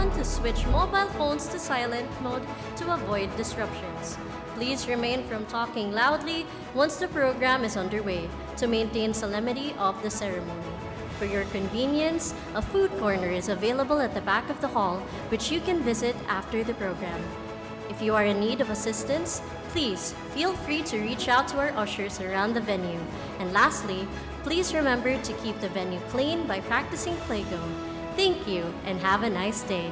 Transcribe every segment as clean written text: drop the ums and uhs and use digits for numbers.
everyone to switch mobile phones to silent mode to avoid disruptions. Please refrain from talking loudly once the program is underway to maintain solemnity of the ceremony. For your convenience, a food corner is available at the back of the hall, which you can visit after the program. If you are in need of assistance, please feel free to reach out to our ushers around the venue. And lastly, please remember to keep the venue clean by practicing Play-Go. Thank you and have a nice day.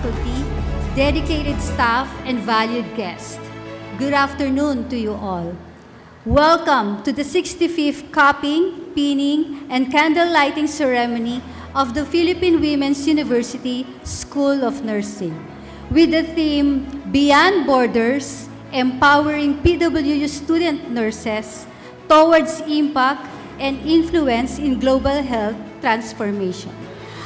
faculty, dedicated staff, and valued guests. Good afternoon to you all. Welcome to the 65th cupping, pinning, and candle lighting ceremony of the Philippine Women's University School of Nursing, with the theme Beyond Borders, Empowering PWU Student Nurses Towards Impact and Influence in Global Health Transformation.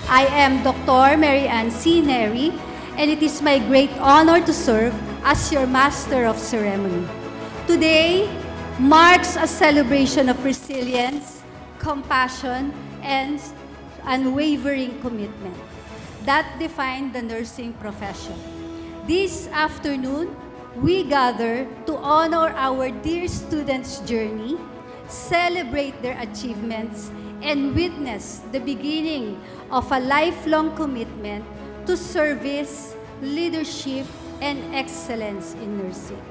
I am Dr. Mary Ann C. Neri, and it is my great honor to serve as your Master of Ceremony. Today marks a celebration of resilience, compassion, and unwavering commitment. that define the nursing profession. This afternoon, we gather to honor our dear students' journey, celebrate their achievements, and witness the beginning of a lifelong commitment to service, leadership, and excellence in nursing.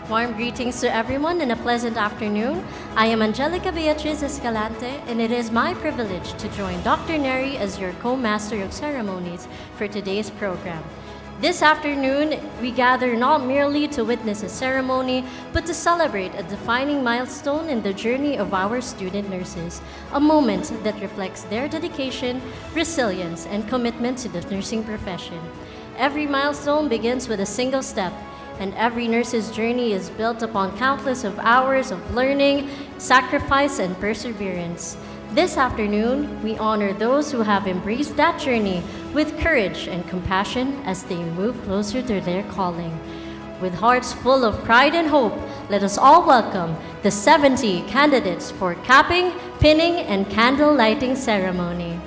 Warm greetings to everyone and a pleasant afternoon. I am Angelica Beatriz Escalante, and it is my privilege to join Dr. Neri as your co-master of ceremonies for today's program. This afternoon, we gather not merely to witness a ceremony, but to celebrate a defining milestone in the journey of our student nurses, a moment that reflects their dedication, resilience, and commitment to the nursing profession. Every milestone begins with a single step, and every nurse's journey is built upon countless of hours of learning, sacrifice, and perseverance. This afternoon, we honor those who have embraced that journey with courage and compassion as they move closer to their calling. With hearts full of pride and hope, let us all welcome the 70 candidates for capping, pinning, and candle lighting ceremony.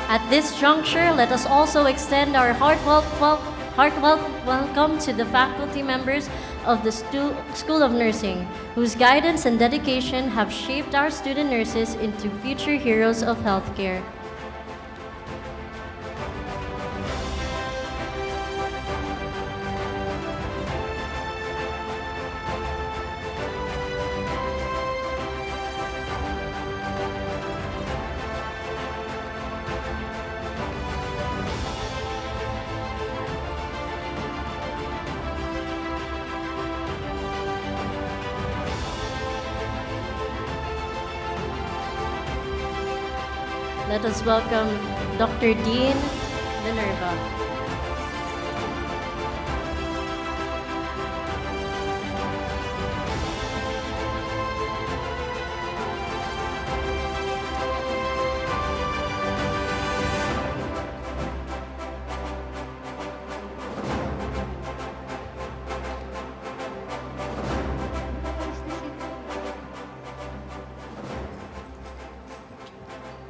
At this juncture, let us also extend our heartfelt welcome to the faculty members of the School of Nursing, whose guidance and dedication have shaped our student nurses into future heroes of healthcare. Let us welcome Dr. Dean Minerva.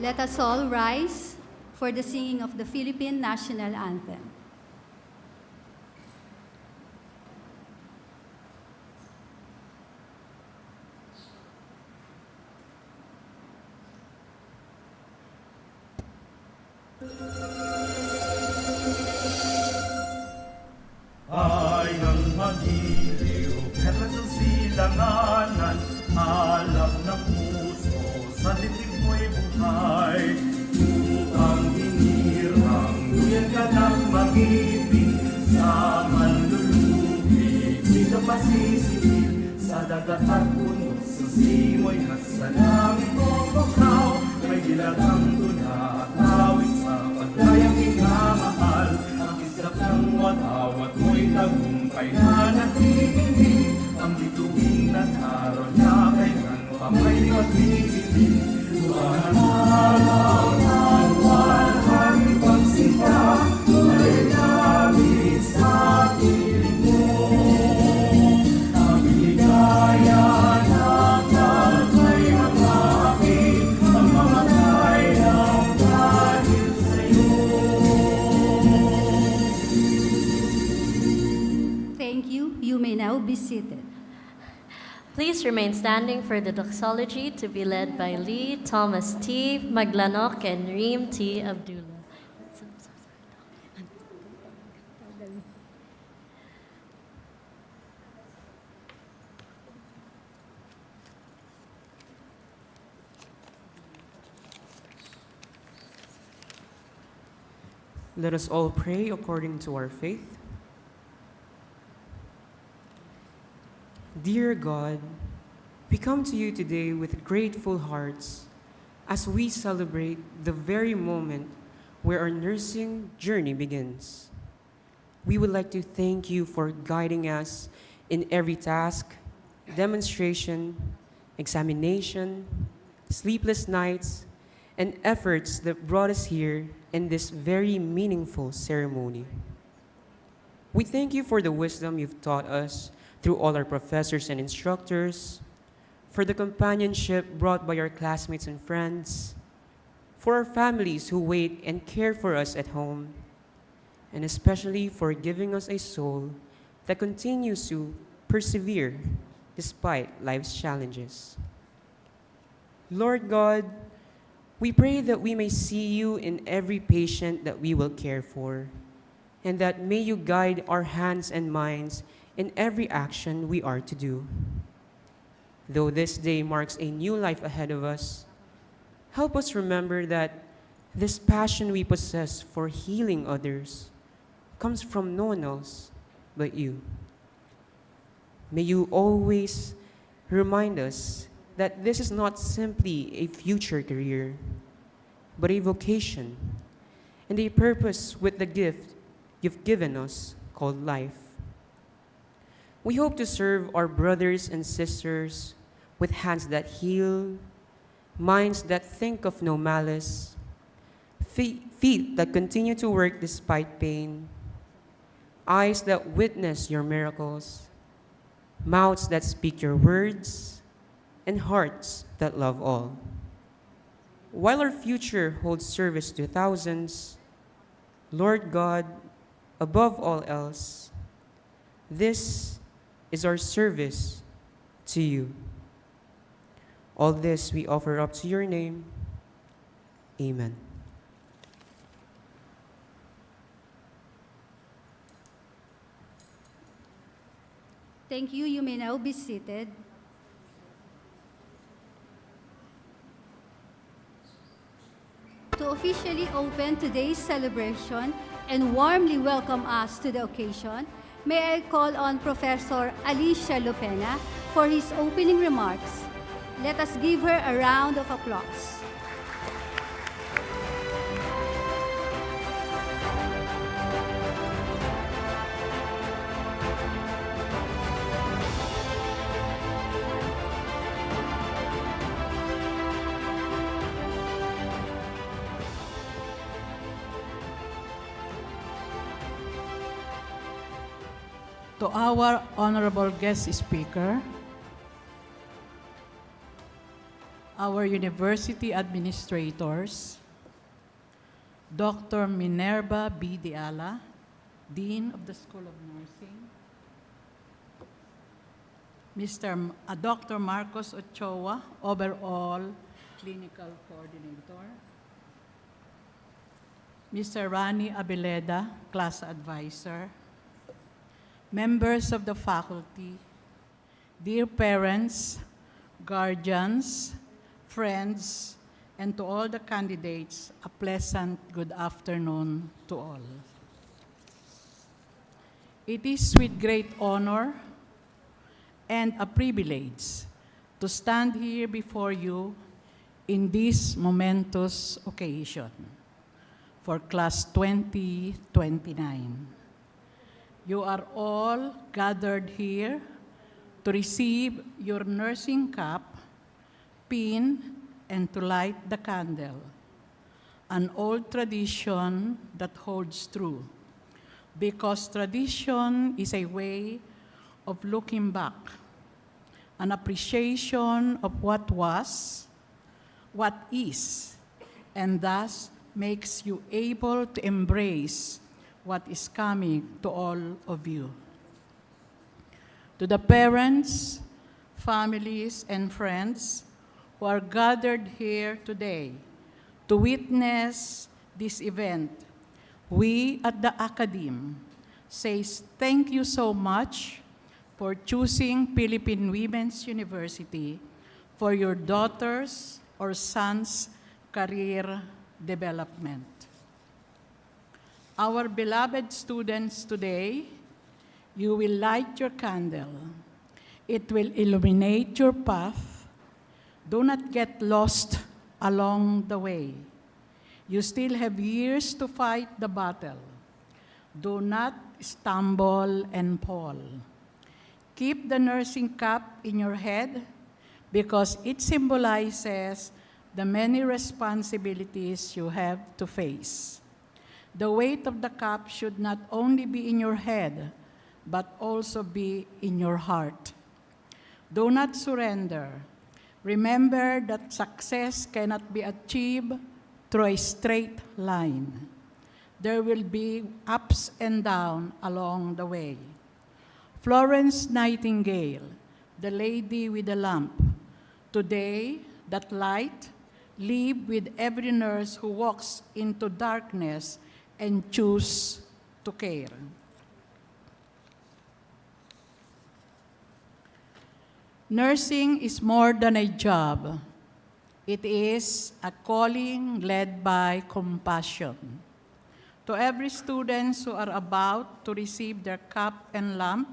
Let us all rise for the singing of the Philippine National Anthem. Ay nang magiliw, perlas ang silanganan, alam ng puso, sa dibdib mo'y buhay. Upang hinirang, duyan ka ng mag-ibig, sa manlulubi, di ka pasisipin, sa dagat at puno, sa simoy at sa langit mo bukaw, may dilagang tuna at awit sa paglayang minamahal. Isap ng watawat mo'y tagumpay na natitigil. Ang bituin at araw niya kailan pa may pag-ibig. Buwan ang araw ng walhang pagsita, may lamig sa piling mo. Ang ligaya na may mamahit, ang mamatay ng dahil sa'yo. Thank you. You may now be seated. Please remain standing for the doxology to be led by Lee Thomas T. Maglanok and Reem T. Abdullah. Let us all pray according to our faith. Dear God, we come to you today with grateful hearts as we celebrate the very moment where our nursing journey begins. We would like to thank you for guiding us in every task, demonstration, examination, sleepless nights, and efforts that brought us here in this very meaningful ceremony. We thank you for the wisdom you've taught us through all our professors and instructors, for the companionship brought by our classmates and friends, for our families who wait and care for us at home, and especially for giving us a soul that continues to persevere despite life's challenges. Lord God, we pray that we may see you in every patient that we will care for, and that may you guide our hands and minds in every action we are to do. Though this day marks a new life ahead of us, help us remember that this passion we possess for healing others comes from no one else but you. May you always remind us that this is not simply a future career, but a vocation and a purpose with the gift you've given us called life. We hope to serve our brothers and sisters with hands that heal, minds that think of no malice, feet that continue to work despite pain, eyes that witness your miracles, mouths that speak your words, and hearts that love all. while our future holds service to thousands, Lord God, above all else, this is our service to you. All this we offer up to your name. Amen. Thank you. You may now be seated. To officially open today's celebration and warmly welcome us to the occasion, may I call on Professor Alicia Lopena for his opening remarks. Let us give her a round of applause. To our honorable guest speaker, our university administrators, Dr. Minerva B. Diala, Dean of the School of Nursing, Dr. Marcos Ochoa, Overall Clinical Coordinator, Mr. Rani Abeleda, Class Advisor, members of the faculty, dear parents, guardians, friends, and to all the candidates, a pleasant good afternoon to all. It is with great honor and a privilege to stand here before you in this momentous occasion for Class 2029. You are all gathered here to receive your nursing cap, pin, and to light the candle, an old tradition that holds true, because tradition is a way of looking back, an appreciation of what was, what is, and thus makes you able to embrace what is coming to all of you. To the parents, families, and friends who are gathered here today to witness this event, we at the Academe says thank you so much for choosing Philippine Women's University for your daughters or sons' career development. Our beloved students today, you will light your candle. It will illuminate your path. Do not get lost along the way. You still have years to fight the battle. Do not stumble and fall. Keep the nursing cap in your head because it symbolizes the many responsibilities you have to face. The weight of the cap should not only be in your head, but also be in your heart. Do not surrender. Remember that success cannot be achieved through a straight line. There will be ups and downs along the way. Florence Nightingale, the lady with the lamp. Today, that light live with every nurse who walks into darkness and choose to care. Nursing is more than a job. It is a calling led by compassion. To every student who are about to receive their cup and lamp,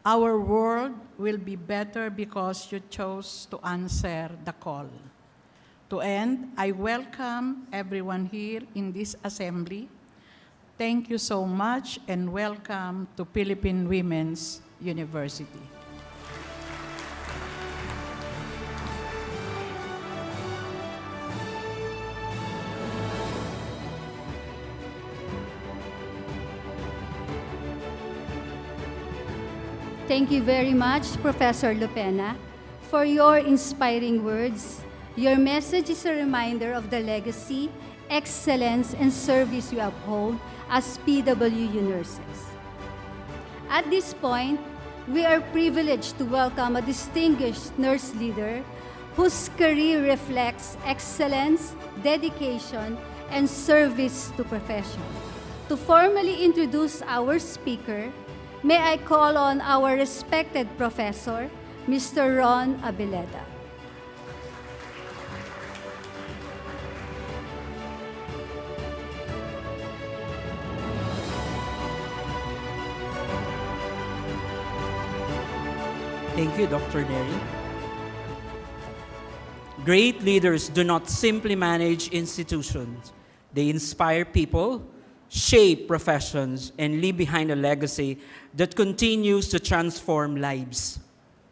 our world will be better because you chose to answer the call. To end, I welcome everyone here in this assembly. Thank you so much and welcome to Philippine Women's University. Thank you very much, Professor Lopena, for your inspiring words Your message is a reminder of the legacy, excellence, and service you uphold as PWU nurses. At this point, we are privileged to welcome a distinguished nurse leader whose career reflects excellence, dedication, and service to profession. To formally introduce our speaker, may I call on our respected professor, Mr. Ron Abeleda. Thank you, Dr. Neri. Great leaders do not simply manage institutions. They inspire people, shape professions, and leave behind a legacy that continues to transform lives.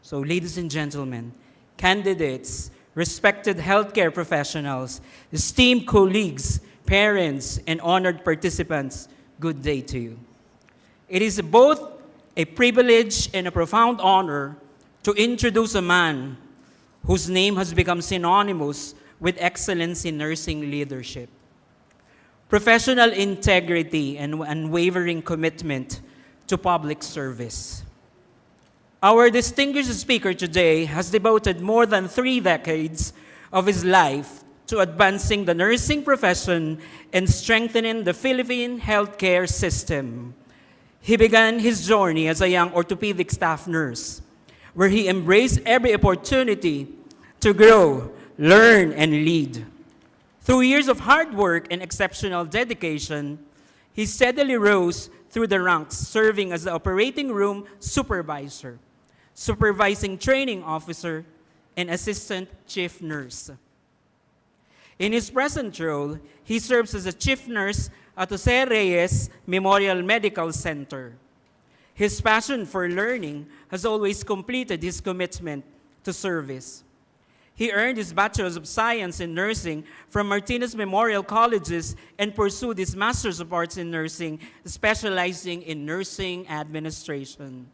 So, ladies and gentlemen, candidates, respected healthcare professionals, esteemed colleagues, parents, and honored participants, good day to you. It is both a privilege and a profound honor to introduce a man whose name has become synonymous with excellence in nursing leadership. Professional integrity and unwavering commitment to public service. Our distinguished speaker today has devoted more than 3 decades of his life to advancing the nursing profession and strengthening the Philippine healthcare system. He began his journey as a young orthopedic staff nurse, where he embraced every opportunity to grow, learn, and lead. Through years of hard work and exceptional dedication, he steadily rose through the ranks, serving as the operating room supervisor, supervising training officer, and assistant chief nurse. In his present role, he serves as a chief nurse at Jose Reyes Memorial Medical Center. His passion for learning has always completed his commitment to service. He earned his Bachelor's of Science in Nursing from Martinez Memorial Colleges and pursued his Master's of Arts in Nursing, specializing in nursing administration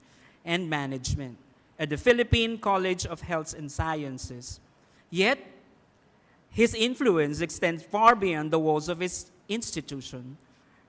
and management at the Philippine College of Health and Sciences. Yet, his influence extends far beyond the walls of his institution.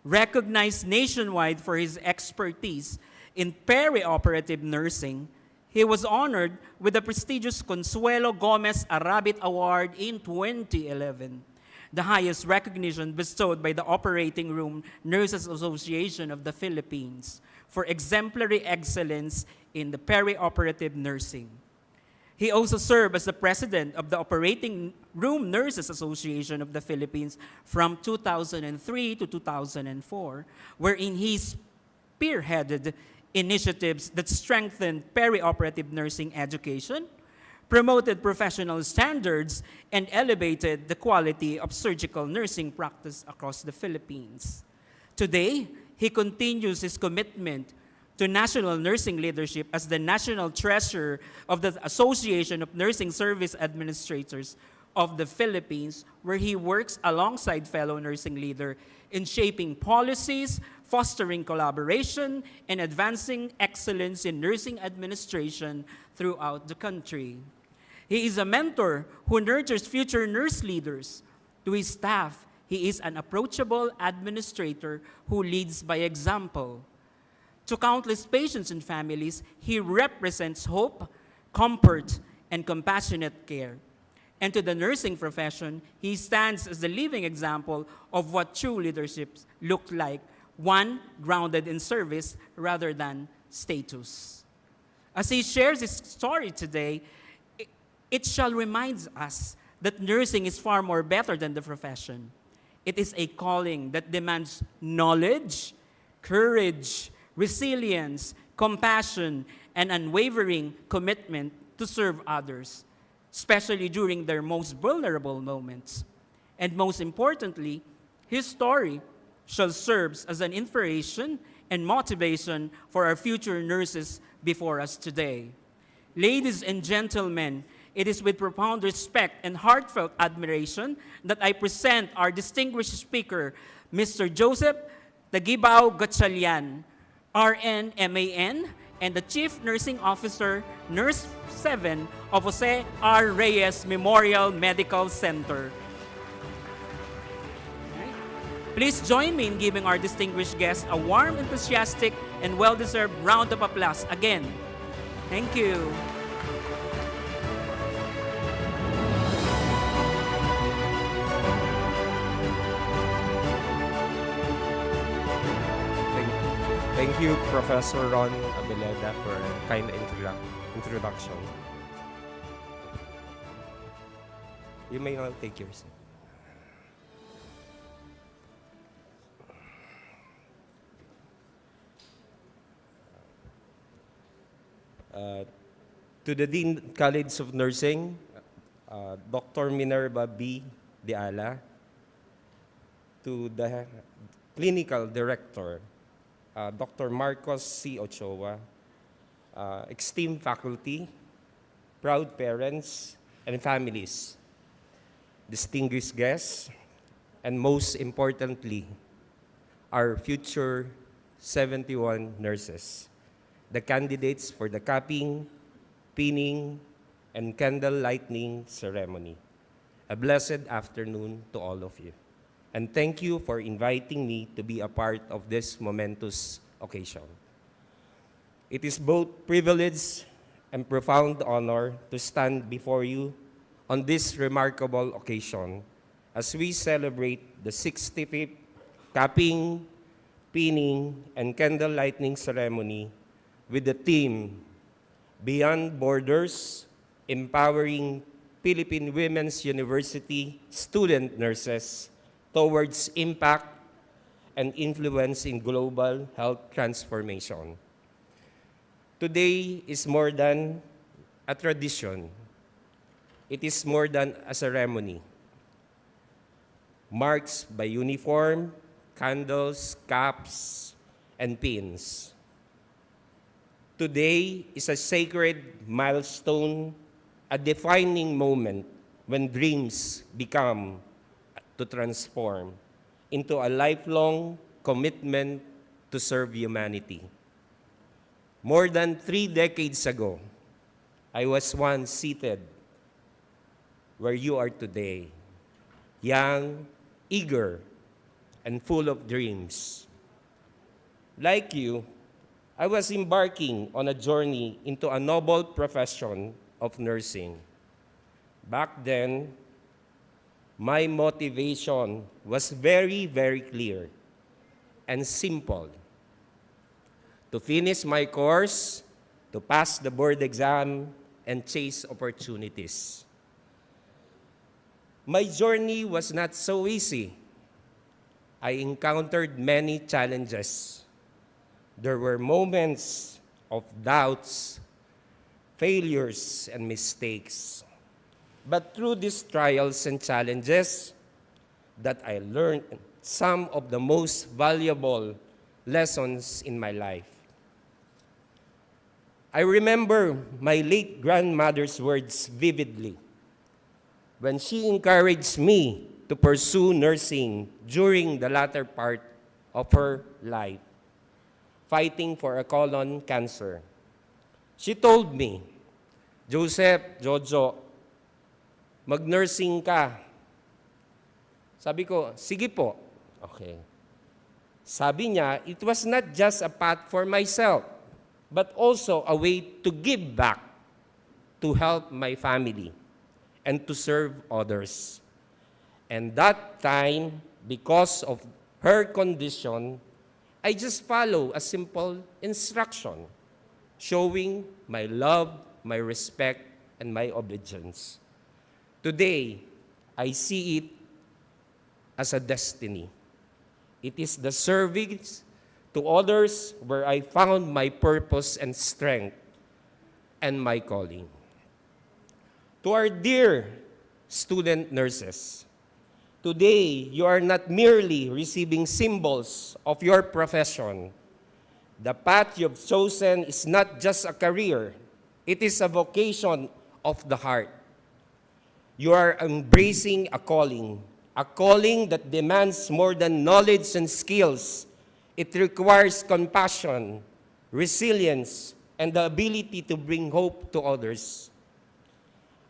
Recognized nationwide for his expertise in perioperative nursing, he was honored with the prestigious Consuelo Gomez Arabit Award in 2011, the highest recognition bestowed by the Operating Room Nurses Association of the Philippines for exemplary excellence in the perioperative nursing. He also served as the president of the Operating Room Nurses Association of the Philippines from 2003 to 2004, wherein he spearheaded initiatives that strengthened perioperative nursing education, promoted professional standards, and elevated the quality of surgical nursing practice across the Philippines. Today, he continues his commitment to national nursing leadership as the national treasurer of the Association of Nursing Service Administrators of the Philippines, where he works alongside fellow nursing leaders in shaping policies, fostering collaboration, and advancing excellence in nursing administration throughout the country. He is a mentor who nurtures future nurse leaders. To his staff, he is an approachable administrator who leads by example. To countless patients and families, he represents hope, comfort, and compassionate care. And to the nursing profession, he stands as the living example of what true leadership looks like, one grounded in service rather than status. As he shares his story today, it shall remind us that nursing is far more better than the profession. It is a calling that demands knowledge, courage, resilience, compassion, and unwavering commitment to serve others, especially during their most vulnerable moments. And most importantly, his story shall serve as an inspiration and motivation for our future nurses before us today. Ladies and gentlemen, it is with profound respect and heartfelt admiration that I present our distinguished speaker, Mr. Joseph Tagibao Gatchalian, RN, MAN, and the Chief Nursing Officer, Nurse 7 of Jose R. Reyes Memorial Medical Center. Please join me in giving our distinguished guests a warm, enthusiastic, and well-deserved round of applause again. Thank you. Thank you, Professor Ron Abeleda, for a kind introduction. You may now take your seat. To the Dean College of Nursing, Dr. Minerva B. Diala, to the Clinical Director, Dr. Marcos C. Ochoa, esteemed faculty, proud parents and families, distinguished guests, and most importantly, our future 71 nurses, the candidates for the capping, pinning, and candle lighting ceremony. A blessed afternoon to all of you. And thank you for inviting me to be a part of this momentous occasion. It is both privilege and profound honor to stand before you on this remarkable occasion as we celebrate the 65th capping, pinning, and candle lighting ceremony with the theme, Beyond Borders, Empowering Philippine Women's University Student Nurses Towards Impact and Influence in Global Health Transformation. Today is more than a tradition. It is more than a ceremony, marked by uniform, candles, caps, and pins. Today is a sacred milestone, a defining moment when dreams become to transform into a lifelong commitment to serve humanity. More than 3 decades ago, I was once seated where you are today, young, eager, and full of dreams. Like you, I was embarking on a journey into a noble profession of nursing. Back then, my motivation was very, very clear and simple. To finish my course, to pass the board exam, and chase opportunities. My journey was not so easy. I encountered many challenges. There were moments of doubts, failures, and mistakes. But through these trials and challenges, that I learned some of the most valuable lessons in my life. I remember my late grandmother's words vividly when she encouraged me to pursue nursing during the latter part of her life, fighting for a colon cancer. She told me, Joseph, Jojo, mag-nursing ka. Sabi ko, sige po. Okay. Sabi niya, it was not just a path for myself, but also a way to give back, to help my family, and to serve others. And that time, because of her condition, I just follow a simple instruction, showing my love, my respect, and my obedience. Today, I see it as a destiny. It is the service to others where I found my purpose and strength and my calling. To our dear student nurses, today you are not merely receiving symbols of your profession. The path you've chosen is not just a career, it is a vocation of the heart. You are embracing a calling that demands more than knowledge and skills. It requires compassion, resilience, and the ability to bring hope to others.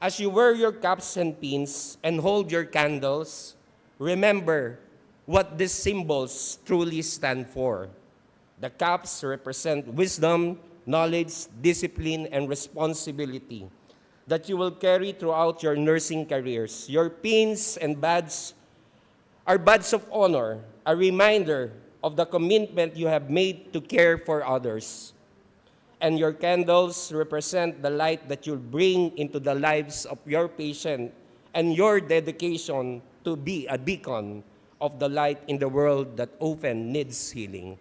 As you wear your caps and pins and hold your candles, remember what these symbols truly stand for. The caps represent wisdom, knowledge, discipline, and responsibility that you will carry throughout your nursing careers. Your pins and badges are badges of honor, a reminder of the commitment you have made to care for others. And your candles represent the light that you'll bring into the lives of your patient and your dedication to be a beacon of the light in the world that often needs healing.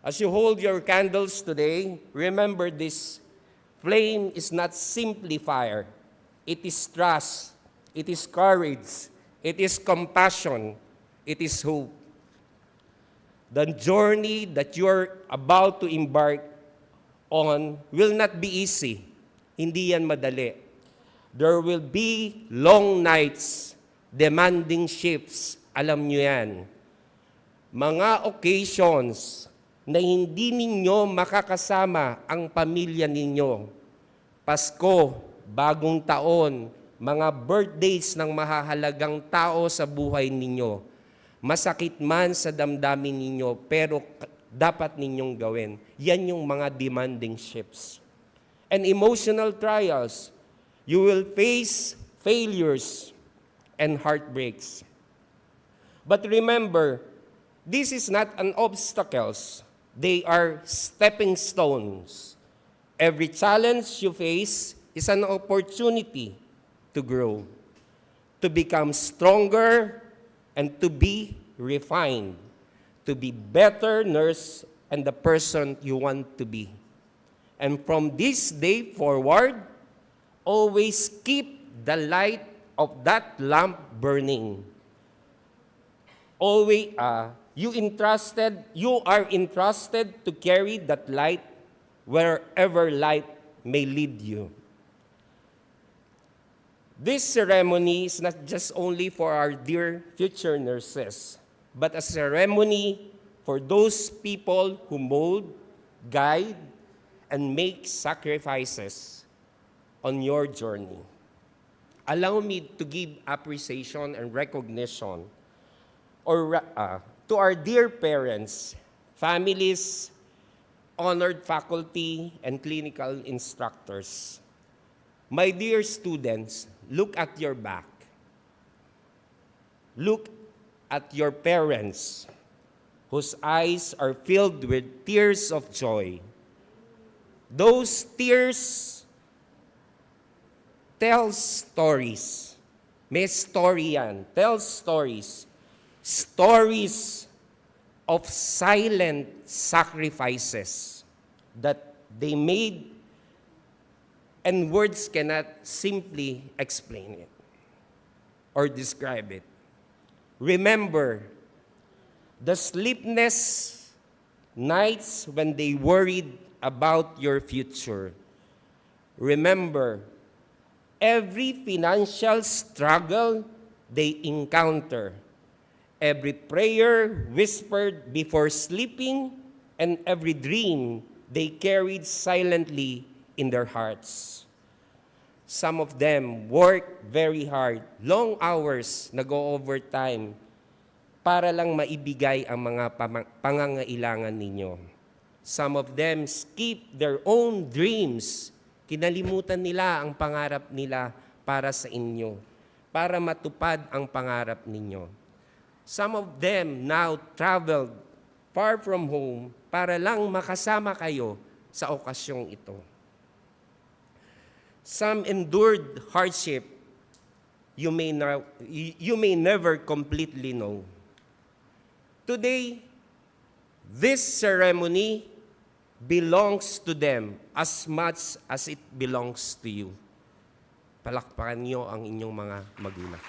As you hold your candles today, remember this: flame is not simply fire. It is trust, it is courage, it is compassion, it is hope. The journey that you're about to embark on will not be easy. Hindi yan madali. There will be long nights, demanding shifts. Alam nyo yan. Mga occasions na hindi ninyo makakasama ang pamilya ninyo. Pasko, bagong taon, mga birthdays ng mahahalagang tao sa buhay ninyo. Masakit man sa damdamin ninyo, pero dapat ninyong gawin. Yan yung mga demanding shifts. And emotional trials. You will face failures and heartbreaks. But remember, this is not an obstacles. They are stepping stones. Every challenge you face is an opportunity to grow, to become stronger, and to be refined, to be better nurse and the person you want to be. And from this day forward, always keep the light of that lamp burning. Always, you are entrusted to carry that light wherever light may lead you. This ceremony is not just only for our dear future nurses, but a ceremony for those people who mold, guide, and make sacrifices on your journey. Allow me to give appreciation and recognition to our dear parents, families, honored faculty, and clinical instructors. My dear students, look at your back. Look at your parents, whose eyes are filled with tears of joy. Those tears tell stories. May story yan. Tell stories. Stories of silent sacrifices that they made, and words cannot simply explain it or describe it. Remember the sleepless nights when they worried about your future. Remember every financial struggle they encounter, every prayer whispered before sleeping, and every dream they carried silently in their hearts. Some of them work very hard, long hours, nag-overtime, para lang maibigay ang mga pangangailangan ninyo. Some of them skip their own dreams. Kinalimutan nila ang pangarap nila para sa inyo, para matupad ang pangarap ninyo. Some of them now traveled far from home para lang makasama kayo sa okasyong ito. Some endured hardship you may never completely know. Today, this ceremony belongs to them as much as it belongs to you. Palakpakan niyo ang inyong mga magulang.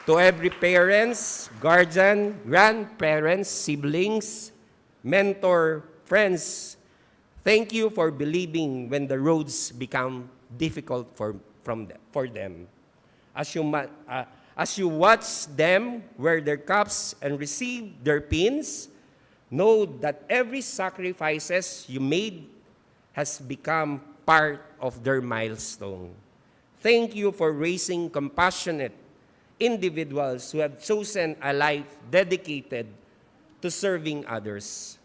To every parents, guardian, grandparents, siblings, mentor, friends, thank you for believing when the roads become difficult for them. As you watch them wear their cups and receive their pins, Know that every sacrifices you made has become part of their milestone. Thank you for raising compassionate individuals who have chosen a life dedicated to serving others.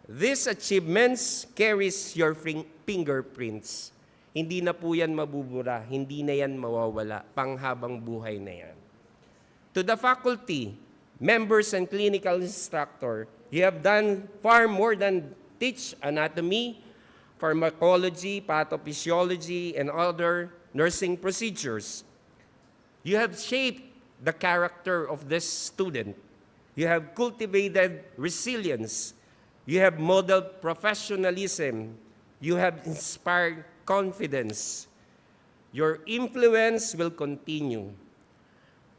These achievements carries your fingerprints. Hindi na po yan mabubura, hindi na yan mawawala, panghabang buhay na yan. To the faculty, members and clinical instructor, you have done far more than teach anatomy, pharmacology, pathophysiology, and other nursing procedures. You have shaped the character of this student. You have cultivated resilience. You have modeled professionalism. You have inspired confidence. Your influence will continue.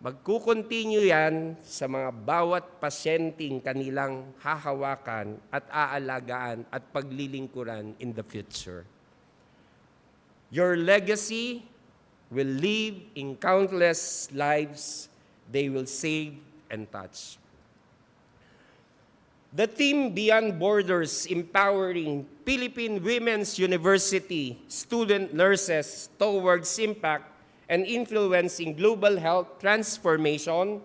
Magkukontinue yan sa mga bawat pasyenteng kanilang hahawakan at aalagaan at paglilingkuran in the future. Your legacy will live in countless lives they will save and touch. The team Beyond Borders Empowering Philippine Women's University student nurses towards impact and influence in global health transformation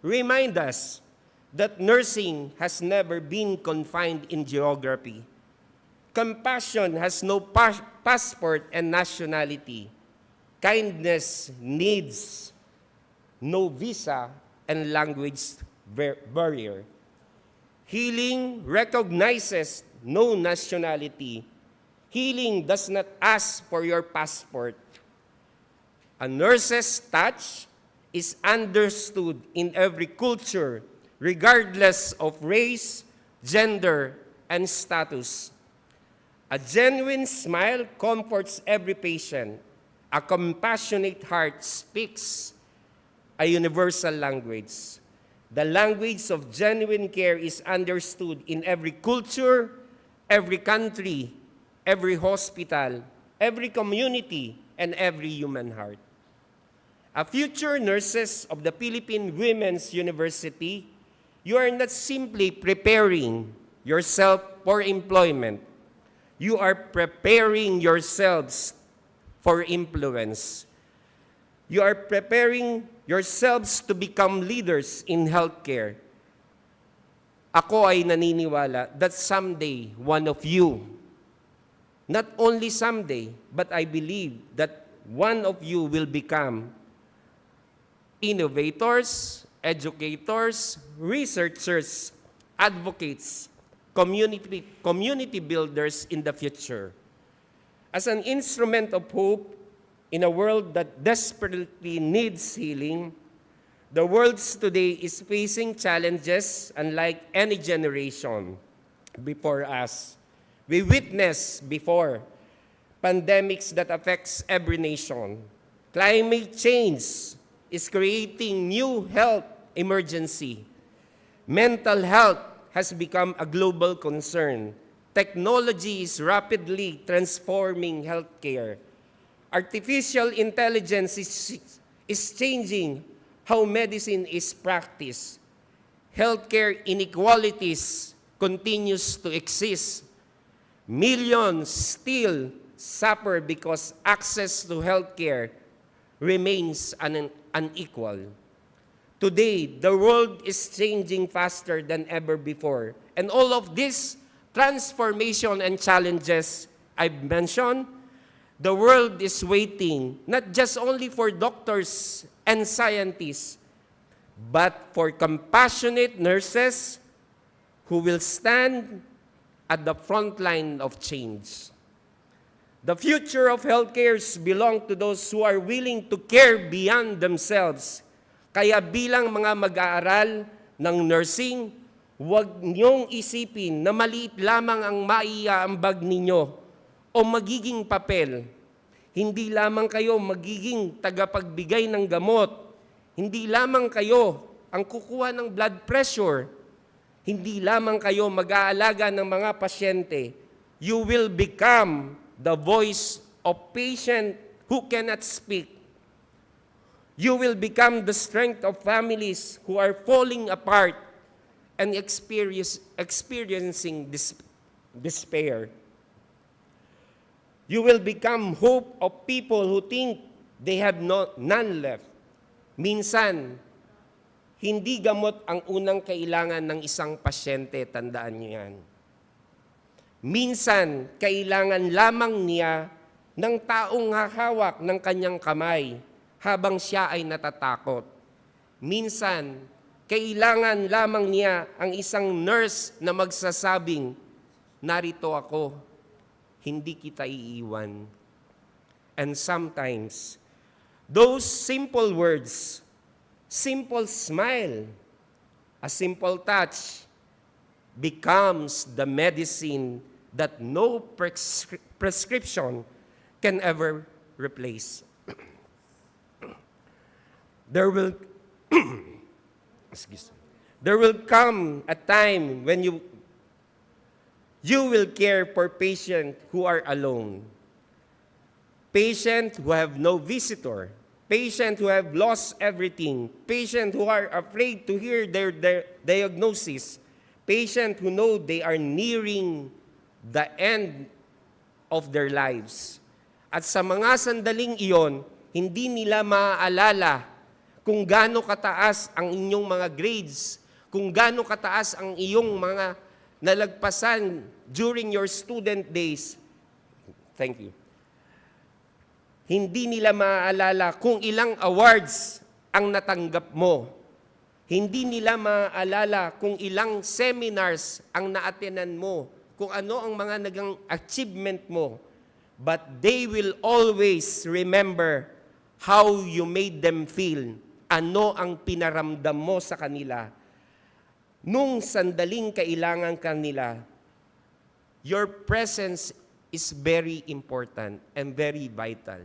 remind us that nursing has never been confined in geography. Compassion has no passport and nationality. Kindness needs no visa and language barrier. Healing recognizes no nationality. Healing does not ask for your passport. A nurse's touch is understood in every culture, regardless of race, gender, and status. A genuine smile comforts every patient. A compassionate heart speaks a universal language. The language of genuine care is understood in every culture, every country, every hospital, every community, and every human heart. A future nurses of the Philippine Women's University, you are not simply preparing yourself for employment. You are preparing yourselves for influence. You are preparing yourselves to become leaders in healthcare. Ako ay naniniwala that someday, one of you, not only someday, but I believe that one of you will become innovators, educators, researchers, advocates, community builders in the future. As an instrument of hope in a world that desperately needs healing, the world today is facing challenges unlike any generation before us. We witnessed before pandemics that affects every nation. Climate change is creating new health emergency. Mental health has become a global concern. Technology is rapidly transforming healthcare. Artificial intelligence is changing how medicine is practiced. Healthcare inequalities continues to exist. Millions still suffer because access to healthcare remains unequal. Today, the world is changing faster than ever before. And all of this transformation and challenges I've mentioned, the world is waiting not just only for doctors and scientists, but for compassionate nurses who will stand at the front line of change. The future of healthcare belongs to those who are willing to care beyond themselves. Kaya bilang mga mag-aaral ng nursing, huwag niyong isipin na maliit lamang ang maiaambag ninyo o magiging papel. Hindi lamang kayo magiging tagapagbigay ng gamot. Hindi lamang kayo ang kukuha ng blood pressure. Hindi lamang kayo mag-aalaga ng mga pasyente. You will become the voice of patient who cannot speak. You will become the strength of families who are falling apart and experiencing despair. You will become hope of people who think they have none left. Minsan, hindi gamot ang unang kailangan ng isang pasyente, tandaan niyo yan. Minsan, kailangan lamang niya ng taong hahawak ng kanyang kamay habang siya ay natatakot. Minsan, kailangan lamang niya ang isang nurse na magsasabing, narito ako, hindi kita iiwan. And sometimes, those simple words, simple smile, a simple touch, becomes the medicine that no prescription can ever replace. There will come a time when you will care for patients who are alone, patients who have no visitor, patients who have lost everything, patients who are afraid to hear their diagnosis, patients who know they are nearing the end of their lives. At sa mga sandaling iyon, hindi nila maaalala kung gaano kataas ang inyong mga grades, kung gaano kataas ang iyong mga nalagpasan during your student days. Thank you. Hindi nila maaalala kung ilang awards ang natanggap mo. Hindi nila maaalala kung ilang seminars ang naatenan mo, kung ano ang mga nagang achievement mo. But they will always remember how you made them feel. Ano ang pinaramdam mo sa kanila. Nung sandaling kailangan kanila, your presence is very important and very vital.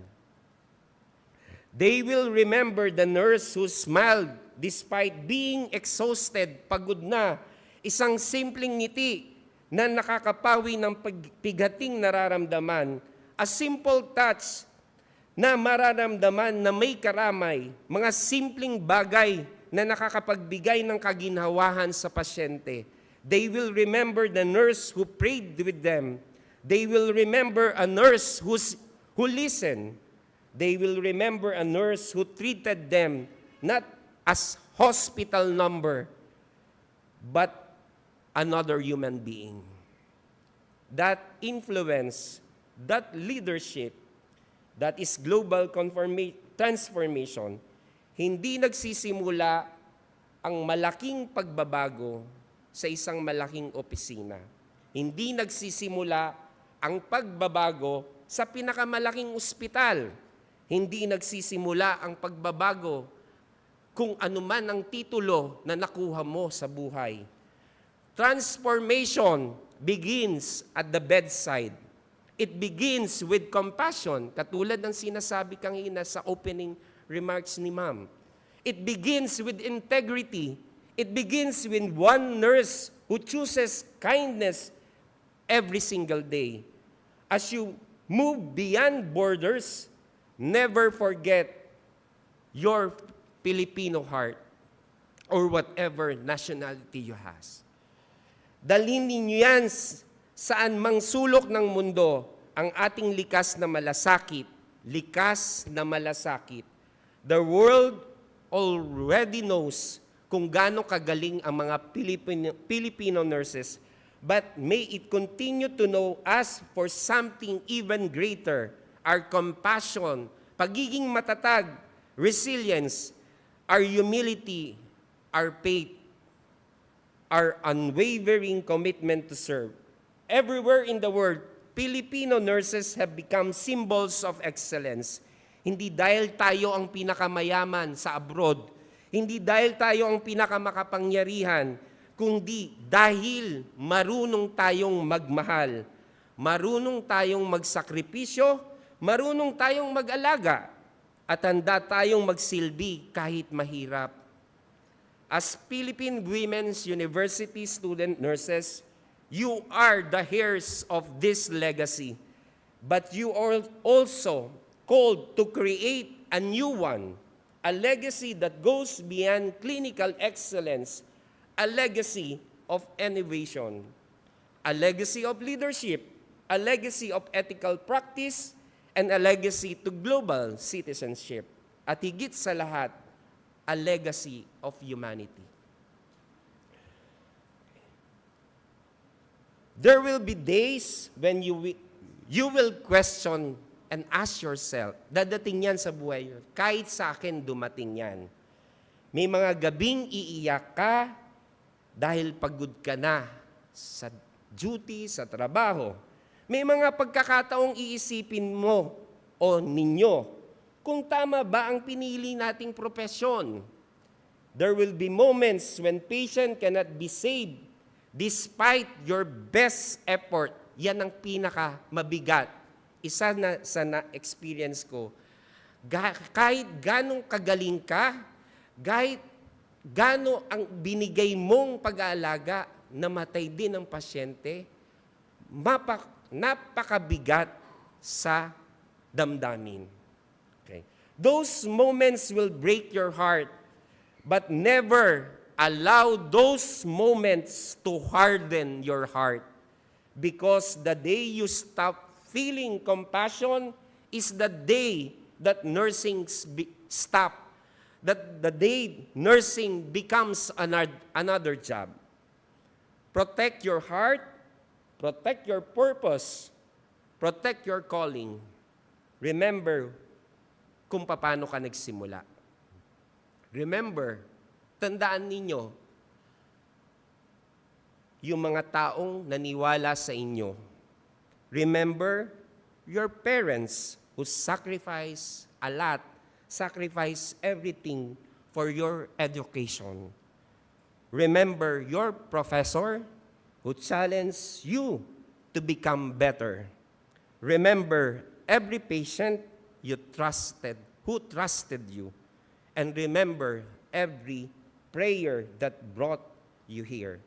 They will remember the nurse who smiled despite being exhausted, pagod na, isang simpleng ngiti na nakakapawi ng pigating nararamdaman, a simple touch na mararamdaman na may karamay, mga simpleng bagay na nakakapagbigay ng kaginhawahan sa pasyente. They will remember the nurse who prayed with them. They will remember a nurse who listened. They will remember a nurse who treated them not as hospital number, but another human being. That influence, that leadership, that is global transformation, hindi nagsisimula ang malaking pagbabago sa isang malaking opisina. Hindi nagsisimula ang pagbabago sa pinakamalaking ospital. Hindi nagsisimula ang pagbabago kung anuman ang titulo na nakuha mo sa buhay. Transformation begins at the bedside. It begins with compassion, katulad ng sinasabi kanina sa opening remarks ni Ma'am. It begins with integrity. It begins with one nurse who chooses kindness every single day. As you move beyond borders, never forget your Filipino heart or whatever nationality you has. Dalhin ninyo yan saan mang sulok ng mundo ang ating likas na malasakit. Likas na malasakit. The world already knows kung gaano kagaling ang mga Filipino nurses, but may it continue to know us for something even greater. Our compassion, pagiging matatag, resilience, our humility, our faith, our unwavering commitment to serve. Everywhere in the world, Filipino nurses have become symbols of excellence. Hindi dahil tayo ang pinakamayaman sa abroad, hindi dahil tayo ang pinakamakapangyarihan, kundi dahil marunong tayong magmahal, marunong tayong magsakripisyo, marunong tayong mag-alaga, at handa tayong magsilbi kahit mahirap. As Philippine Women's University student nurses, you are the heirs of this legacy, but you are also called to create a new one, a legacy that goes beyond clinical excellence, a legacy of innovation, a legacy of leadership, a legacy of ethical practice, and a legacy to global citizenship. At higit sa lahat, a legacy of humanity. There will be days when you will question and ask yourself, dadating yan sa buhay, kahit sa akin dumating yan. May mga gabing iiyak ka dahil pagod ka na sa duty, sa trabaho. May mga pagkakataong iisipin mo o ninyo kung tama ba ang pinili nating propesyon. There will be moments when patient cannot be saved despite your best effort. Yan ang pinaka-mabigat. Isa na sa na-experience ko. Kahit ganong kagaling ka, kahit gano ang binigay mong pag-aalaga, namatay din ang pasyente, napakabigat sa damdamin. Okay. Those moments will break your heart, but never allow those moments to harden your heart. Because the day you stop feeling compassion is the day that nursing stop. That the day nursing becomes another job. Protect your heart, protect your purpose, protect your calling. Remember kung paano ka nagsimula. Remember, tandaan ninyo, yung mga taong naniwala sa inyo. Remember your parents who sacrifice a lot, sacrifice everything for your education. Remember your professor who challenged you to become better. Remember every patient you trusted, who trusted you. And remember every prayer that brought you here.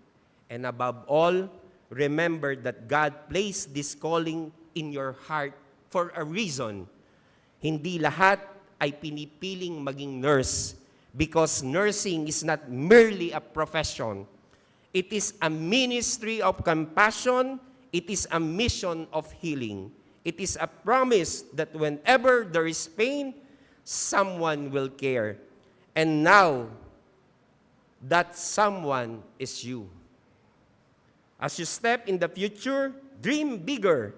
And above all, remember that God placed this calling in your heart for a reason. Hindi lahat ay pinipiling maging nurse because nursing is not merely a profession. It is a ministry of compassion. It is a mission of healing. It is a promise that whenever there is pain, someone will care. And now, that someone is you. As you step in the future, dream bigger.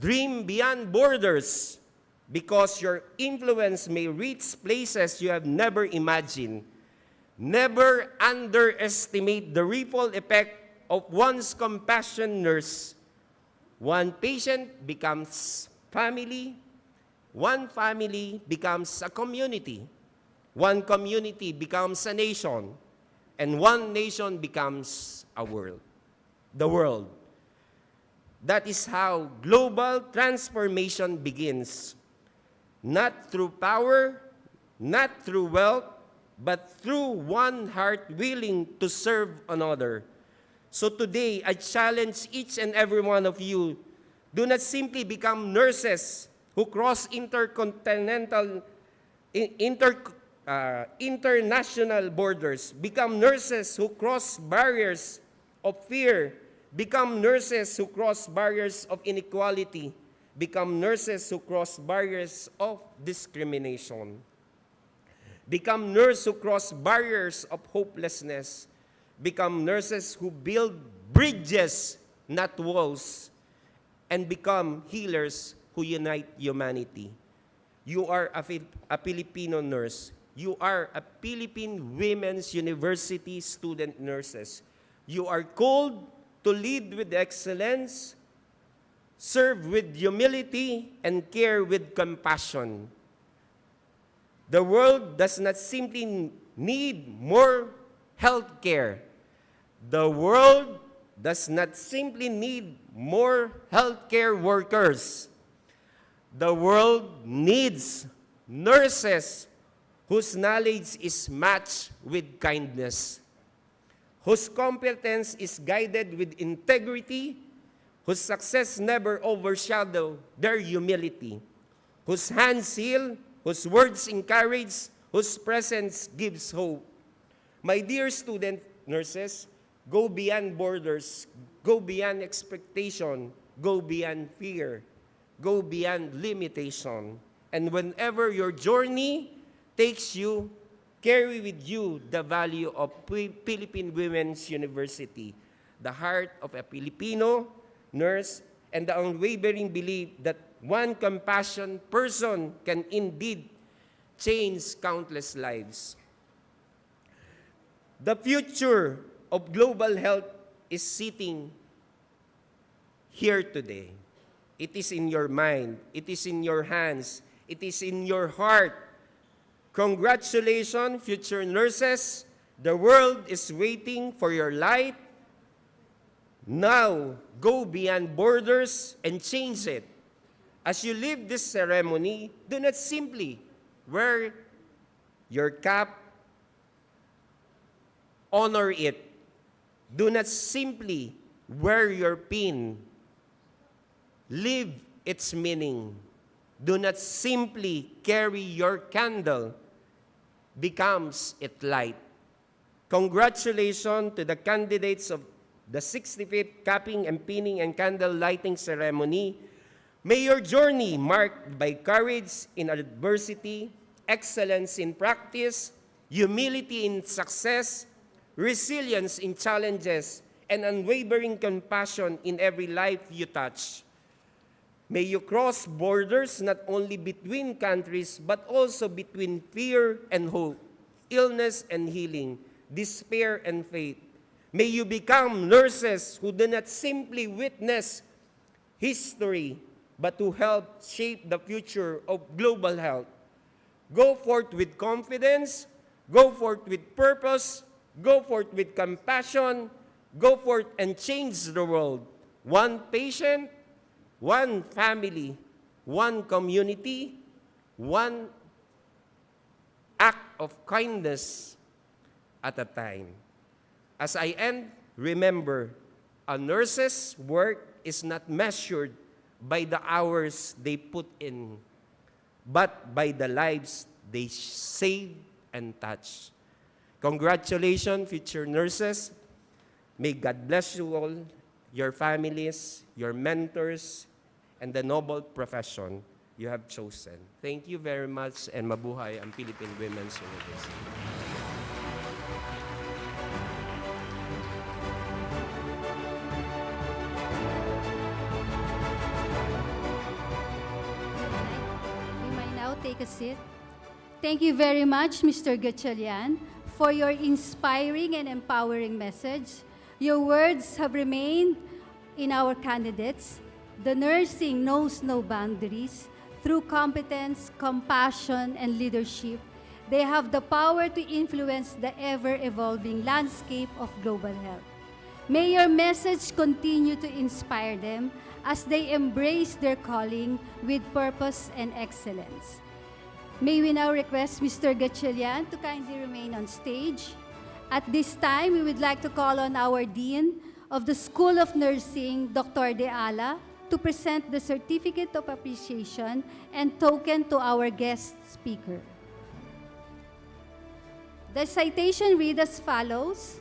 Dream beyond borders, because your influence may reach places you have never imagined. Never underestimate the ripple effect of one's compassion nurse. One patient becomes family. One family becomes a community. One community becomes a nation. And one nation becomes a world. The world. That is how global transformation begins. Not through power, not through wealth, but through one heart willing to serve another. So today, I challenge each and every one of you, do not simply become nurses who cross international borders. Become nurses who cross barriers of fear. Become nurses who cross barriers of inequality. Become nurses who cross barriers of discrimination. Become nurses who cross barriers of hopelessness. Become nurses who build bridges, not walls. And become healers who unite humanity. You are a Filipino nurse. You are a Philippine Women's University student nurses. You are called to lead with excellence, serve with humility, and care with compassion. The world does not simply need more health care. The world does not simply need more healthcare workers. The world needs nurses whose knowledge is matched with kindness, whose competence is guided with integrity, whose success never overshadow their humility, whose hands heal, whose words encourage, whose presence gives hope. My dear student nurses, go beyond borders, go beyond expectation, go beyond fear, go beyond limitation. And whenever your journey takes you, carry with you the value of Philippine Women's University, the heart of a Filipino nurse, and the unwavering belief that one compassionate person can indeed change countless lives. The future of global health is sitting here today. It is in your mind. It is in your hands. It is in your heart. Congratulations, future nurses. The world is waiting for your light. Now, go beyond borders and change it. As you leave this ceremony, do not simply wear your cap, honor it. Do not simply wear your pin. Live its meaning. Do not simply carry your candle. Becomes it light. Congratulations to the candidates of the 65th Capping and Pinning and Candle Lighting Ceremony. May your journey marked by courage in adversity, excellence in practice, humility in success, resilience in challenges, and unwavering compassion in every life you touch. May you cross borders not only between countries, but also between fear and hope, illness and healing, despair and faith. May you become nurses who do not simply witness history, but to help shape the future of global health. Go forth with confidence, go forth with purpose, go forth with compassion, go forth and change the world. One patient, one family, one community, one act of kindness at a time. As I end, remember, a nurse's work is not measured by the hours they put in, but by the lives they save and touch. Congratulations, future nurses. May God bless you all, your families, your mentors, and the noble profession you have chosen. Thank you very much, and mabuhay ang Philippine Women's University. You may now take a seat. Thank you very much, Mr. Gatchalian, for your inspiring and empowering message. Your words have remained in our candidates. The nursing knows no boundaries. Through competence, compassion, and leadership, they have the power to influence the ever-evolving landscape of global health. May your message continue to inspire them as they embrace their calling with purpose and excellence. May we now request Mr. Gatchalian to kindly remain on stage. At this time, we would like to call on our Dean of the School of Nursing, Dr. De Ala, to present the Certificate of Appreciation and token to our guest speaker. The citation reads as follows.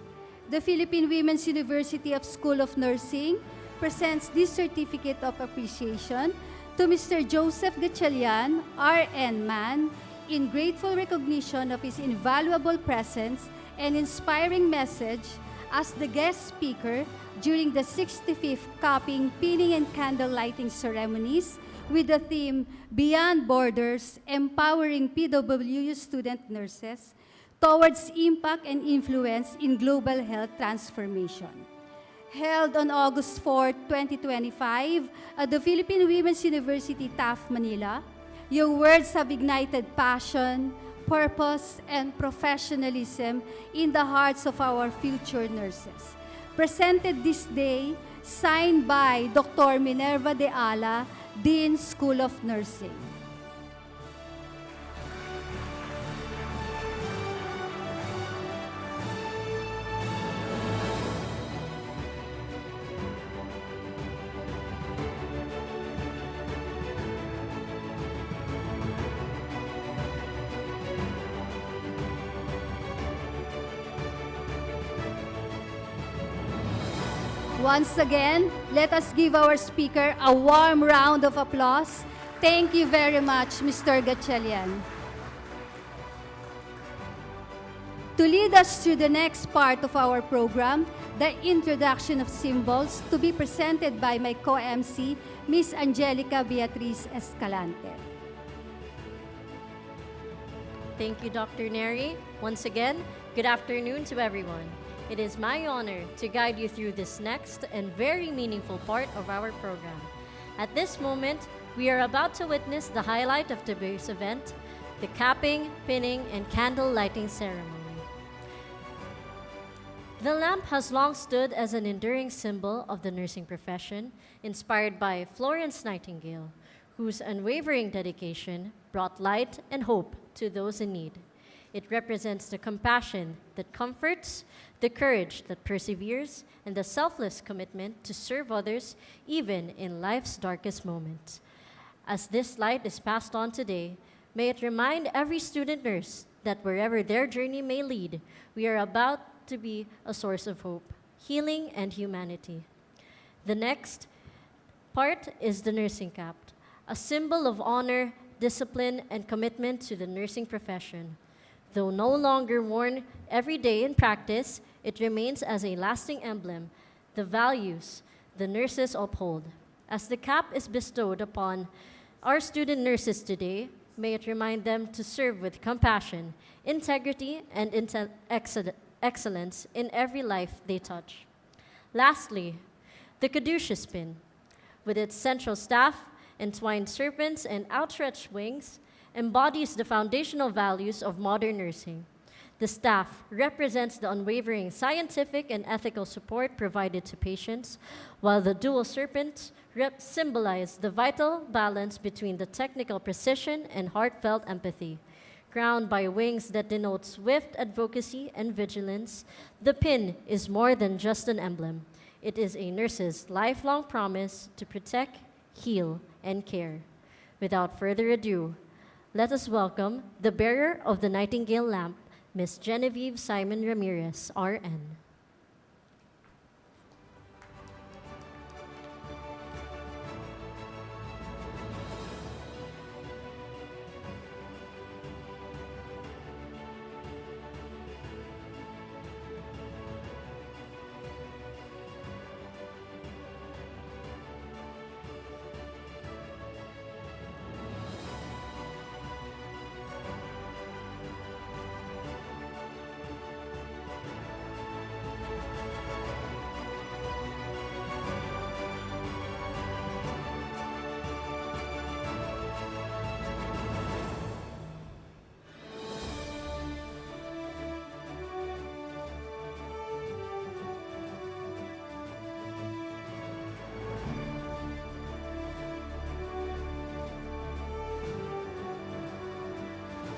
The Philippine Women's University of School of Nursing presents this Certificate of Appreciation to Mr. Joseph Gatchalian, RN Man, in grateful recognition of his invaluable presence and inspiring message as the guest speaker during the 65th Cupping, Pinning, and Candle Lighting ceremonies with the theme Beyond Borders, Empowering PWU Student Nurses Towards Impact and Influence in Global Health Transformation. Held on August 4, 2025 at the Philippine Women's University, Taft, Manila, your words have ignited passion, purpose, and professionalism in the hearts of our future nurses. Presented this day, signed by Dr. Minerva De Ala, Dean, School of Nursing. Once again, let us give our speaker a warm round of applause. Thank you very much, Mr. Gatchalian. To lead us through the next part of our program, the introduction of symbols, to be presented by my co-MC, Ms. Angelica Beatriz Escalante. Thank you, Dr. Neri. Once again, good afternoon to everyone. It is my honor to guide you through this next and very meaningful part of our program. At this moment, we are about to witness the highlight of today's event, the capping, pinning, and candle lighting ceremony. The lamp has long stood as an enduring symbol of the nursing profession, inspired by Florence Nightingale, whose unwavering dedication brought light and hope to those in need. It represents the compassion that comforts, the courage that perseveres, and the selfless commitment to serve others even in life's darkest moments. As this light is passed on today, may it remind every student nurse that wherever their journey may lead, we are about to be a source of hope, healing, and humanity. The next part is the nursing cap, a symbol of honor, discipline, and commitment to the nursing profession. Though no longer worn every day in practice, it remains as a lasting emblem, the values the nurses uphold. As the cap is bestowed upon our student nurses today, may it remind them to serve with compassion, integrity, and excellence in every life they touch. Lastly, the caduceus pin, with its central staff, entwined serpents, and outstretched wings, embodies the foundational values of modern nursing. The staff represents the unwavering scientific and ethical support provided to patients, while the dual serpents symbolize the vital balance between the technical precision and heartfelt empathy. Crowned by wings that denote swift advocacy and vigilance, the pin is more than just an emblem. It is a nurse's lifelong promise to protect, heal, and care. Without further ado, let us welcome the bearer of the Nightingale lamp, Ms. Genevieve Simon Ramirez, RN.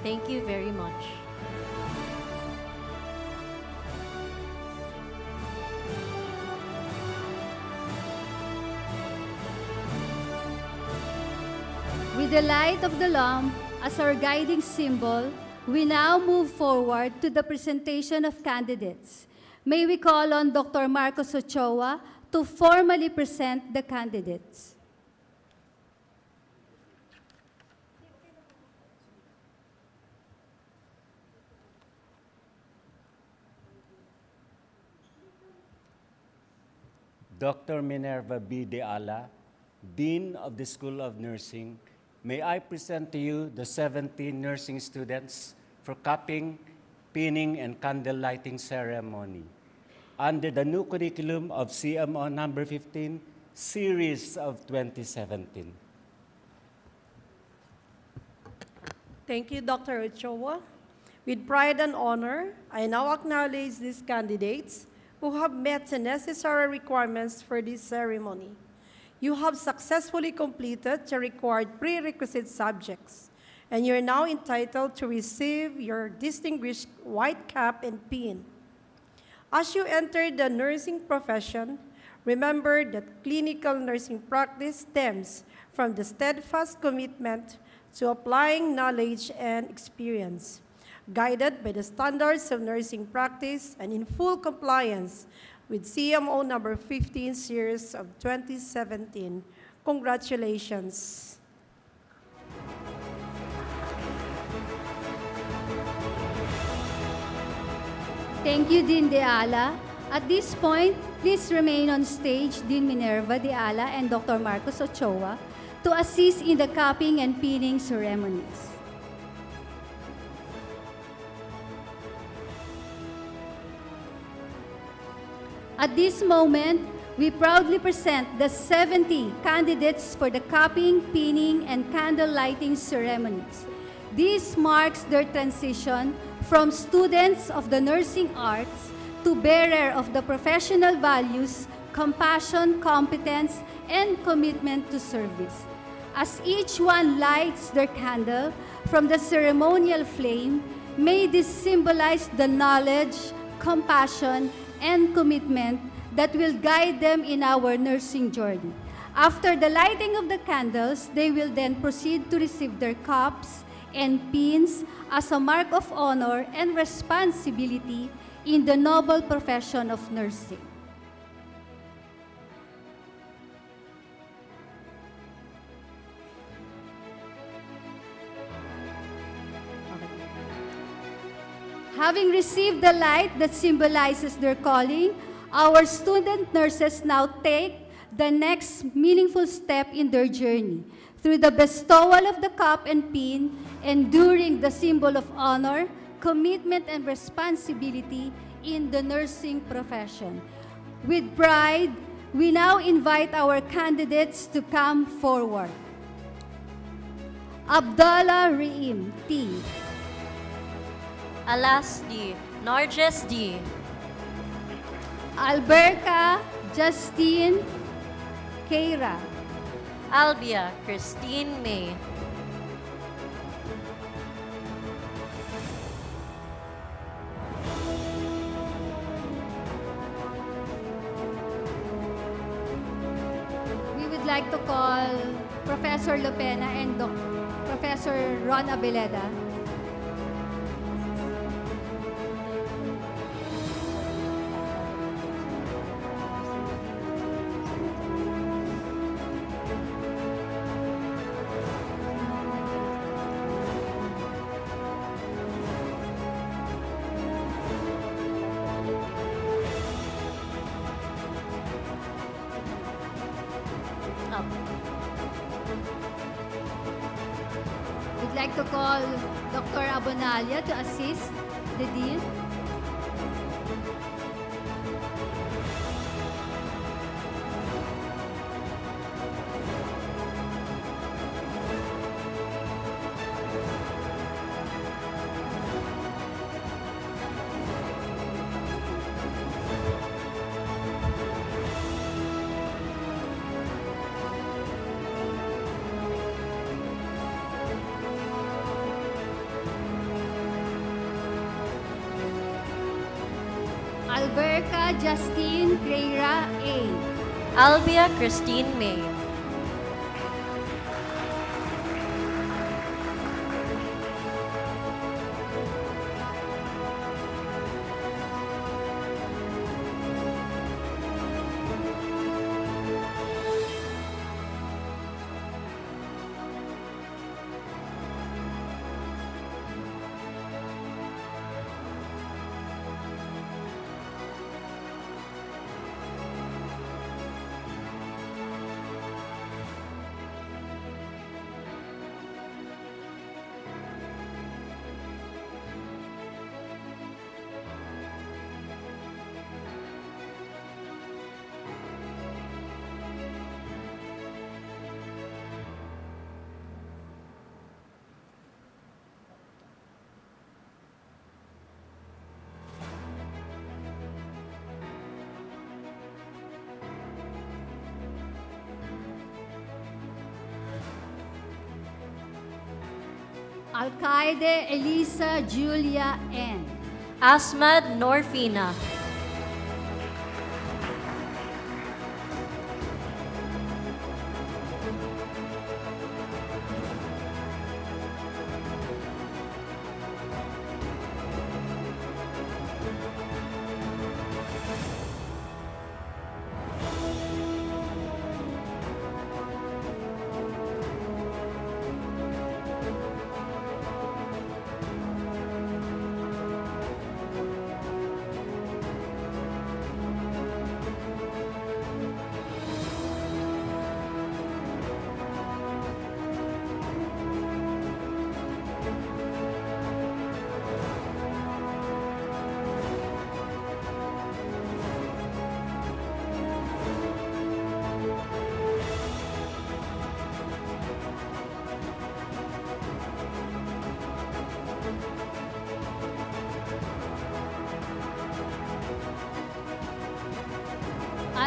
Thank you very much. With the light of the lamp as our guiding symbol, we now move forward to the presentation of candidates. May we call on Dr. Marcos Ochoa to formally present the candidates. Dr. Minerva B. De Ala, Dean of the School of Nursing, may I present to you the 17 nursing students for capping, pinning, and candle lighting ceremony under the new curriculum of CMO number 15, series of 2017. Thank you, Dr. Ochoa. With pride and honor, I now acknowledge these candidates who have met the necessary requirements for this ceremony. You have successfully completed the required prerequisite subjects, and you're now entitled to receive your distinguished white cap and pin. As you enter the nursing profession, remember that clinical nursing practice stems from the steadfast commitment to applying knowledge and experience, guided by the standards of nursing practice and in full compliance with CMO number 15 series of 2017. Congratulations. Thank you, Dean De Ala. At this point, please remain on stage Dean Minerva De Ala and Dr. Marcos Ochoa to assist in the cupping and pinning ceremonies. At this moment, we proudly present the 70 candidates for the cupping, pinning, and candle lighting ceremonies. This marks their transition from students of the nursing arts to bearer of the professional values, compassion, competence, and commitment to service. As each one lights their candle from the ceremonial flame, may this symbolize the knowledge, compassion, and commitment that will guide them in our nursing journey. After the lighting of the candles, they will then proceed to receive their cups and pins as a mark of honor and responsibility in the noble profession of nursing. Having received the light that symbolizes their calling, our student nurses now take the next meaningful step in their journey through the bestowal of the cup and pin, enduring the symbol of honor, commitment, and responsibility in the nursing profession. With pride, we now invite our candidates to come forward. Abdallah Reem, T. Alas D. Narges D. Alberca Justine Keira. Albia Christine May. We would like to call Professor Lopena and Professor Ron Abeleda. Up. We'd like to call Dr. Abonalia to assist the Dean. Alberca Justine Creira A. Albia Christine May. Alcaide Elisa Julia N. Asmad Norfina.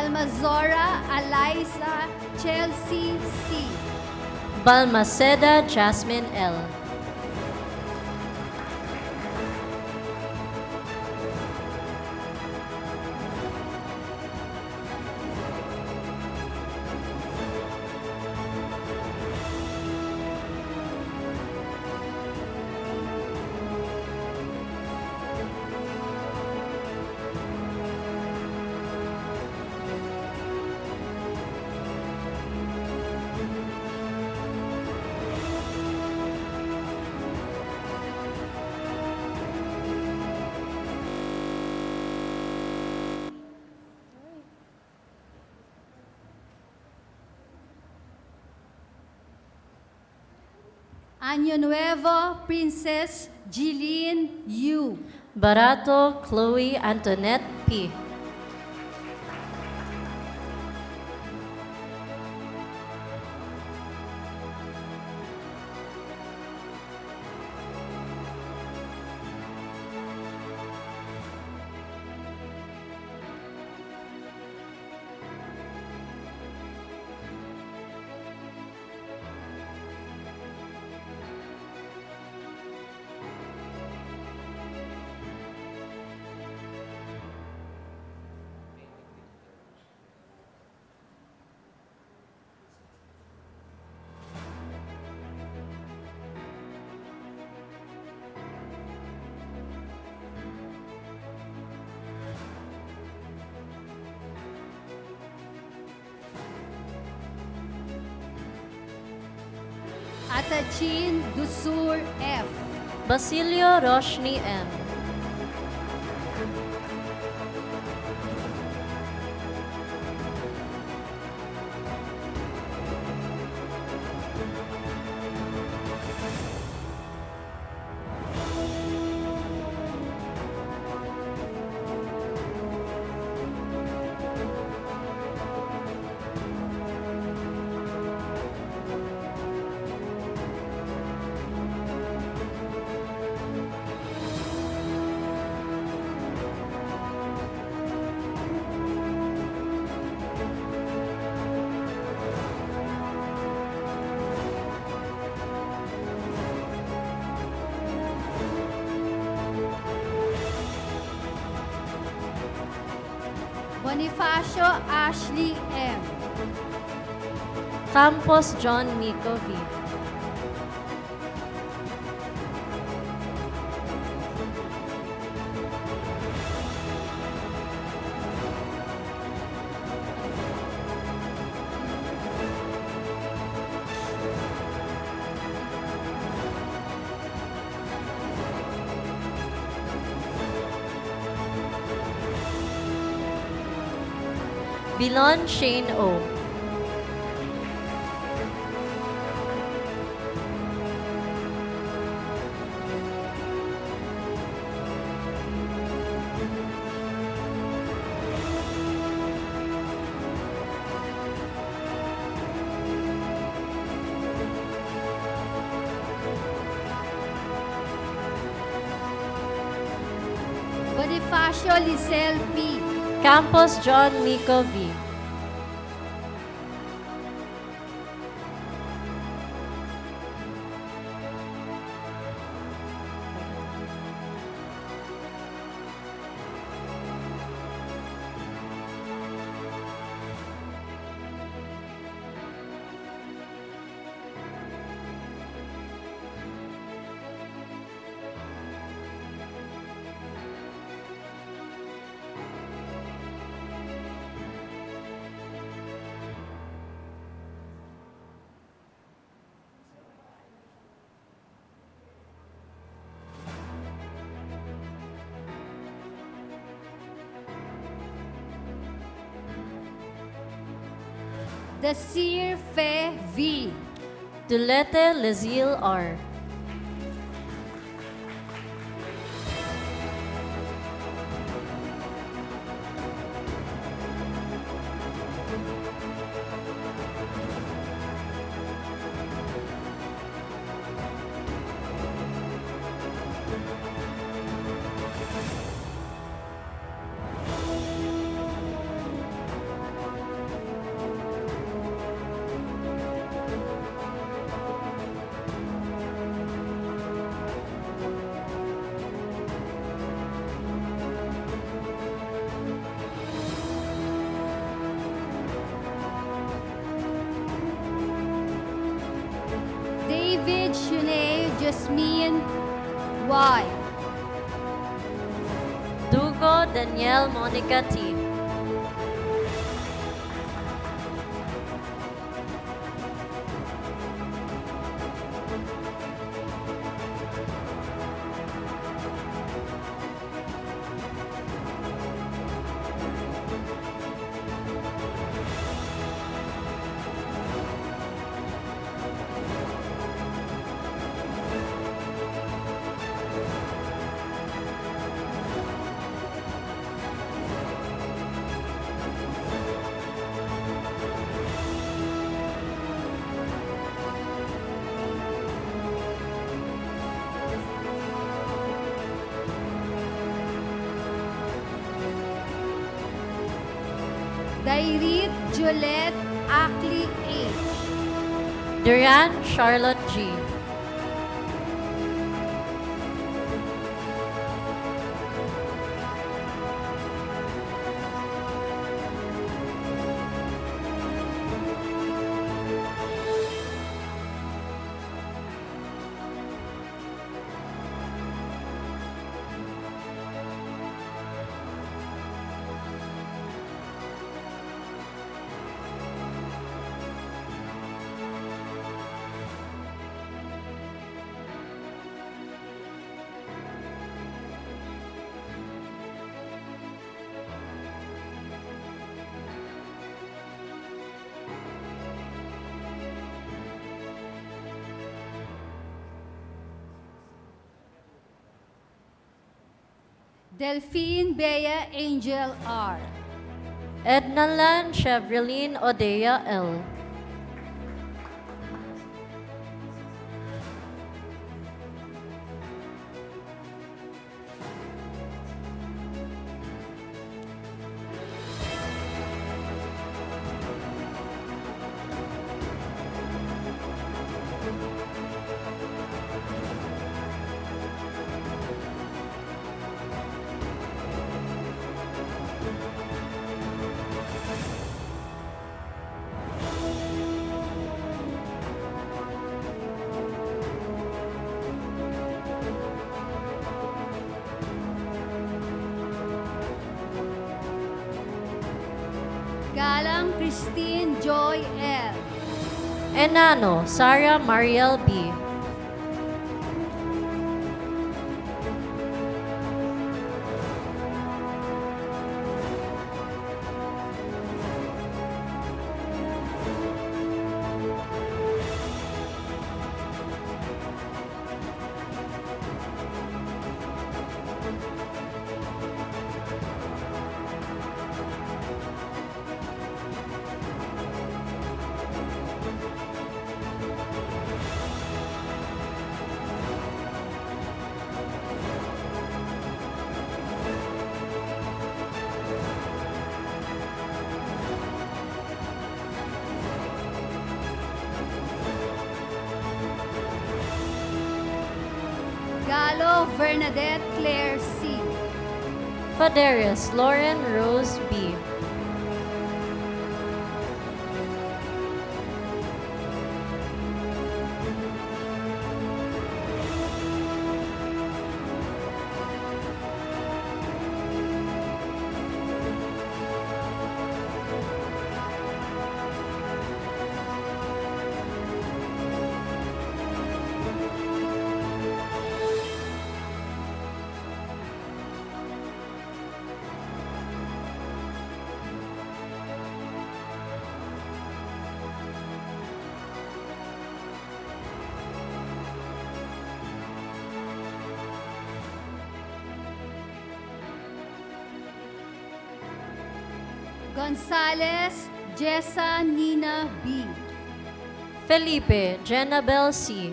Balmazora Eliza Chelsea C. Balmaceda Jasmine L. Año Nuevo Princess Jeline Yu. Barato Chloe Antoinette P. Atachin Dusur F. Basilio Roshni M. Bonifacio Ashley M. Campos John Nico V. Bilon Shane O. Bonifacio Lisel P. Campos John Nico V. Desir Fe V. Dulete Lezil R. Jasmine Y. Dugo Danielle Monica T. Dairit Jolette Ackley H. Duran Charlotte G. Delphine Bea Angel R. Edna Lan Chevroline Odea L. Galang Christine Joy L. Enano Sarah Mariel B. Gallo Bernadette Claire C. Paderes Lauren Rose B. Gonzales Jessa Nina B. Felipe Jenabel C.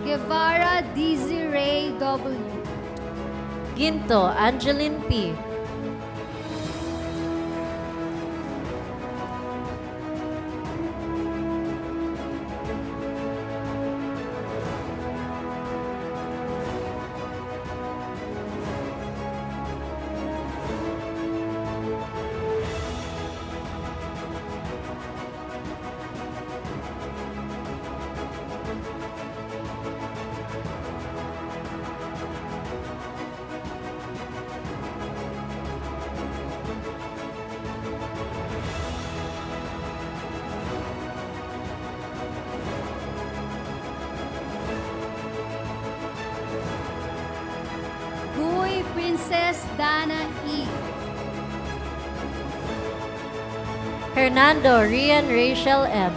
Guevara Desiree W. Ginto Angeline P. Guy Princess Dana E. Hernando Rian Rachel M.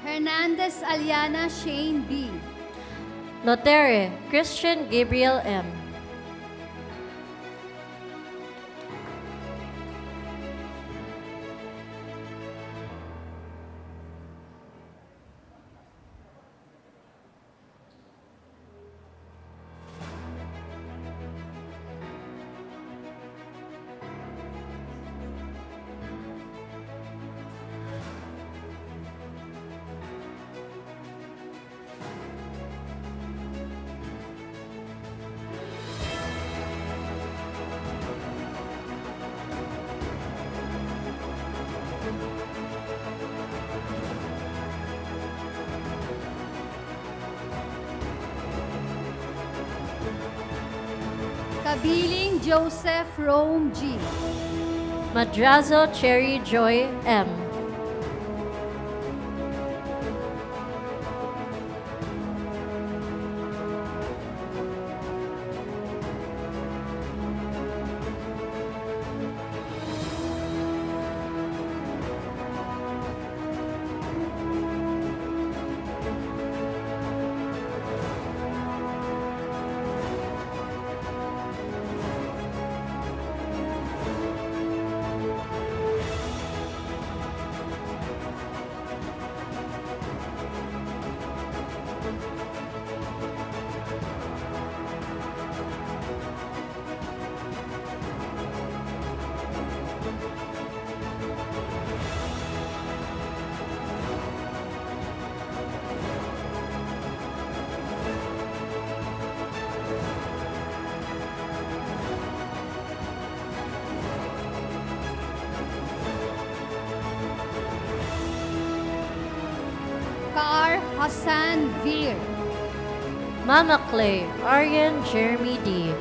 Hernandez Aliana Shane B. Lotere Christian Gabriel M. Kabiling Joseph Rome G. Madrazo Cherry Joy M. Car Hassan Veer. Mama Clay Aryan Jeremy D.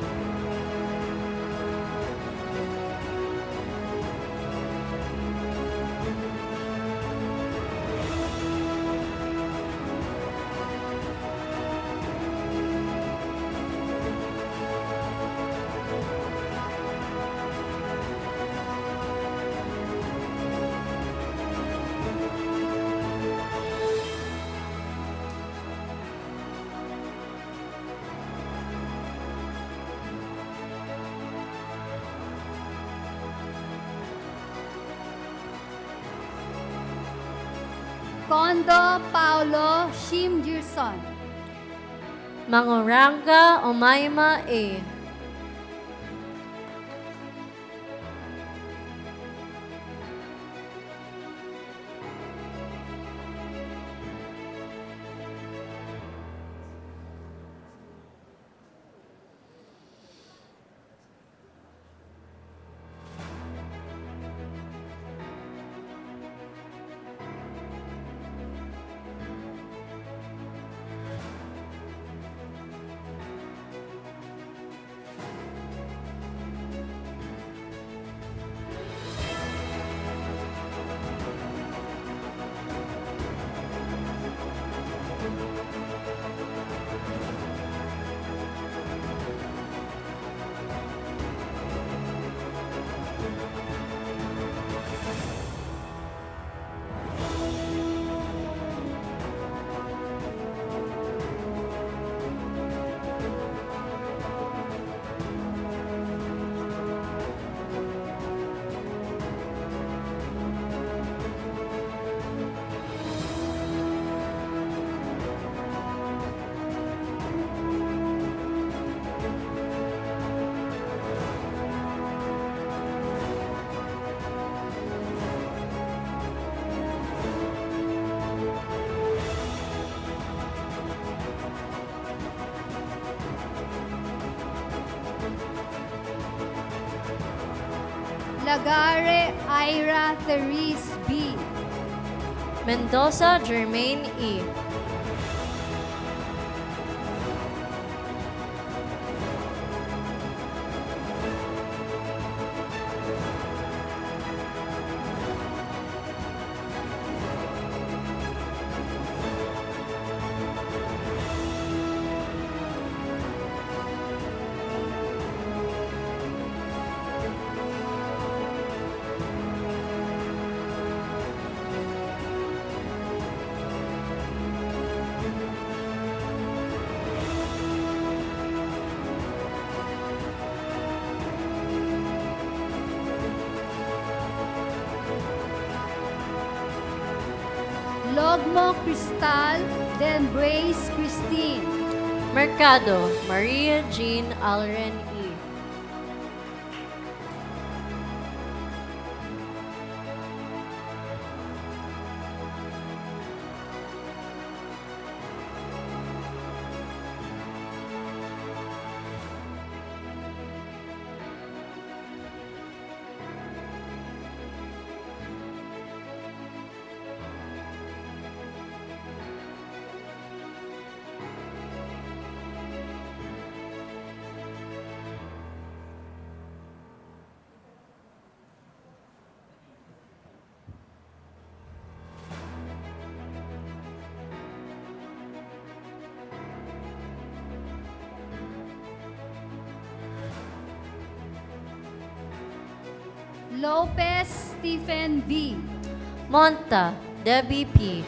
Kondo Paulo Shim Jirson. Mangoranga Omaima A. Lagare Ira Therese B. Mendoza Jermaine E. Logmo Cristal Denbrace Christine. Mercado Maria Jean Alren E. Lopez Stephen B. Monta Debbie P.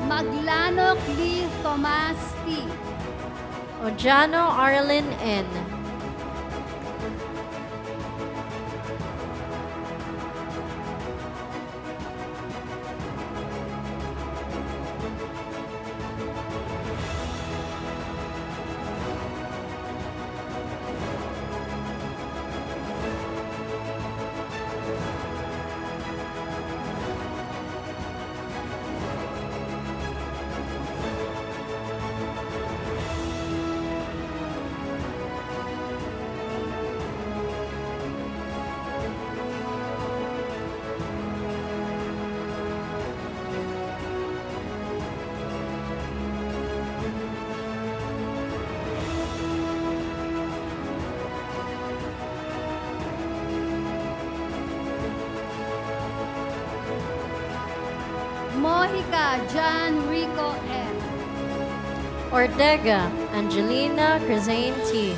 Maglanok Lee Tomas T. Ojano Arlen N. Mojica John Rico M. Ortega Angelina Crisane T.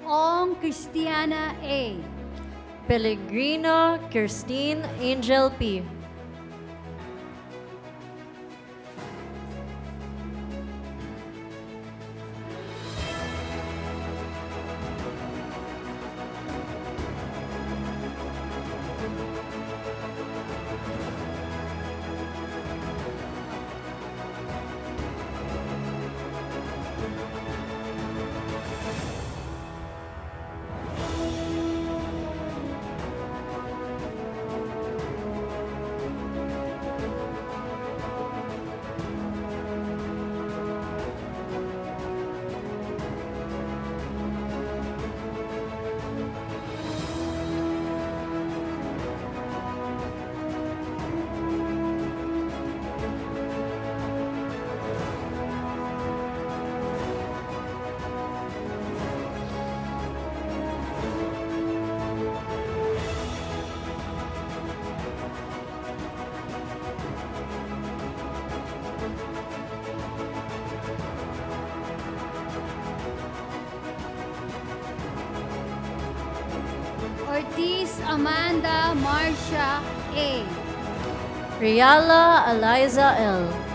Ong Christiana A. Pellegrino Kirstine Angel P. Amanda Marcia A. Riala Eliza L.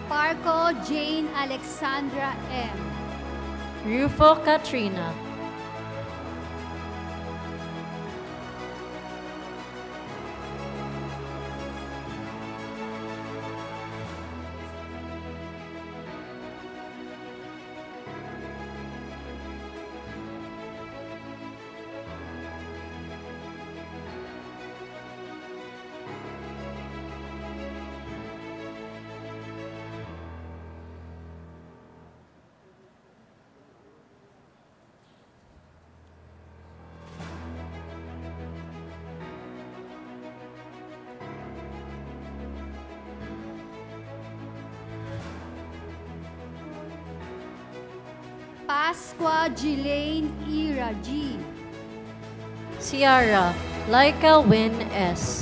Parco Jane Alexandra M. Rufo Katrina. Pasqua Ghislaine Ira G. Ciara Laika Win S.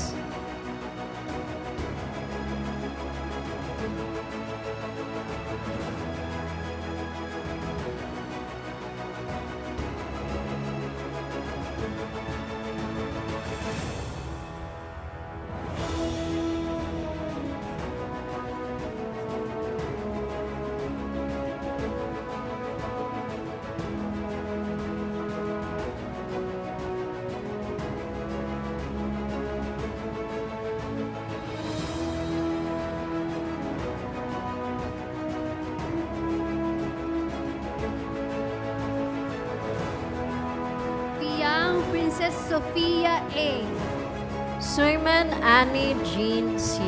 Piang Princess Sophia A. Suiman Annie Jean C.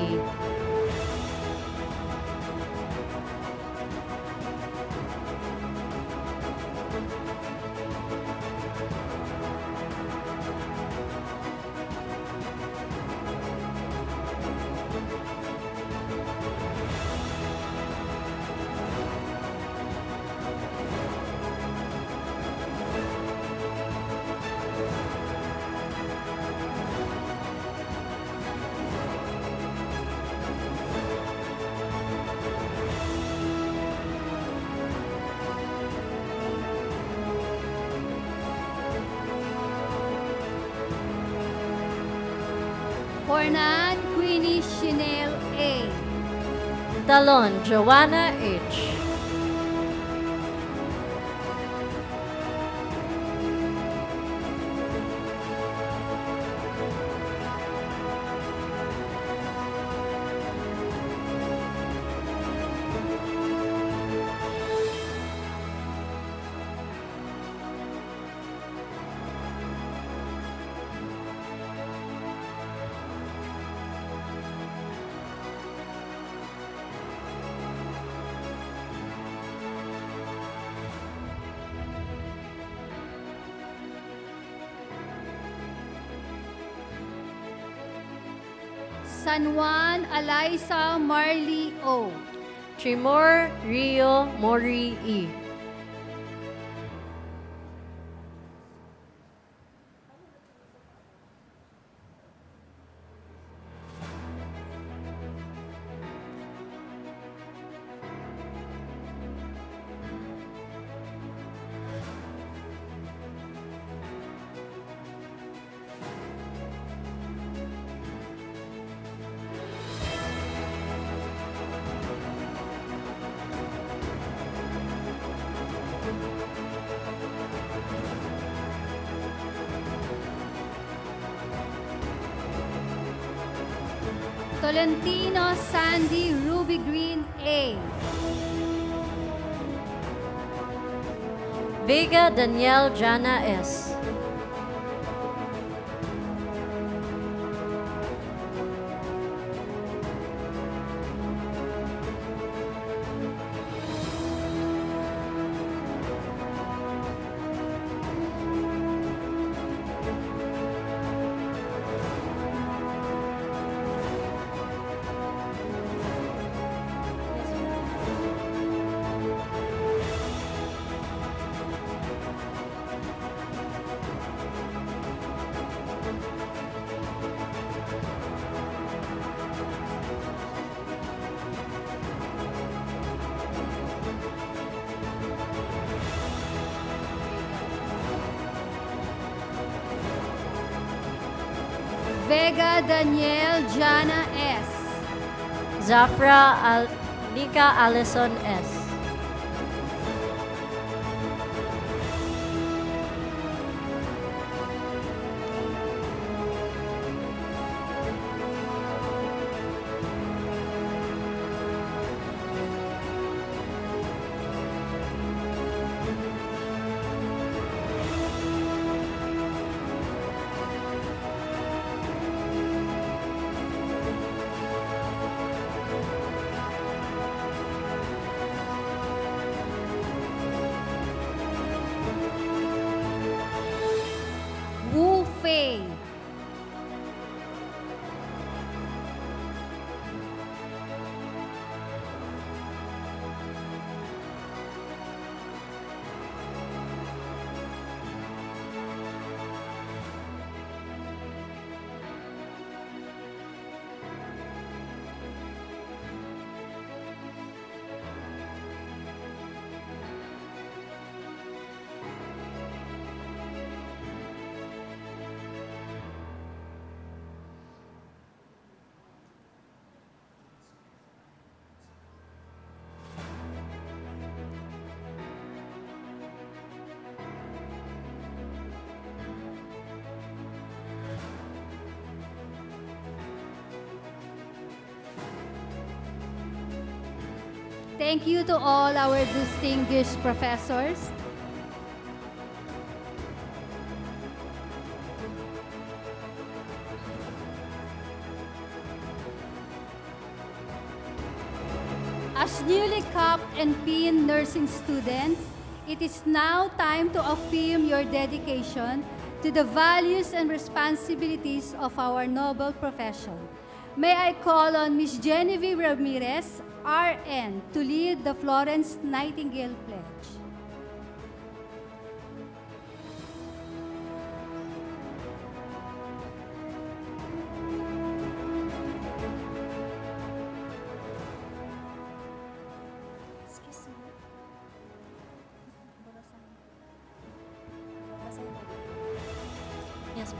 Hornan Queenie Chanel A. Talon Joanna H. San Juan Eliza Marley O. Timor Rio Mori E. Tolentino Sandy Ruby Green A. Vega Danielle Jana S. Vega Daniel Jana S. Zafra Lika Allison S. Wu Fei. Thank you to all our distinguished professors. As newly capped and pinned nursing students, it is now time to affirm your dedication to the values and responsibilities of our noble profession. May I call on Ms. Genevieve Ramirez, RN, to lead the Florence Nightingale Pledge. Yes, po. Yes, po.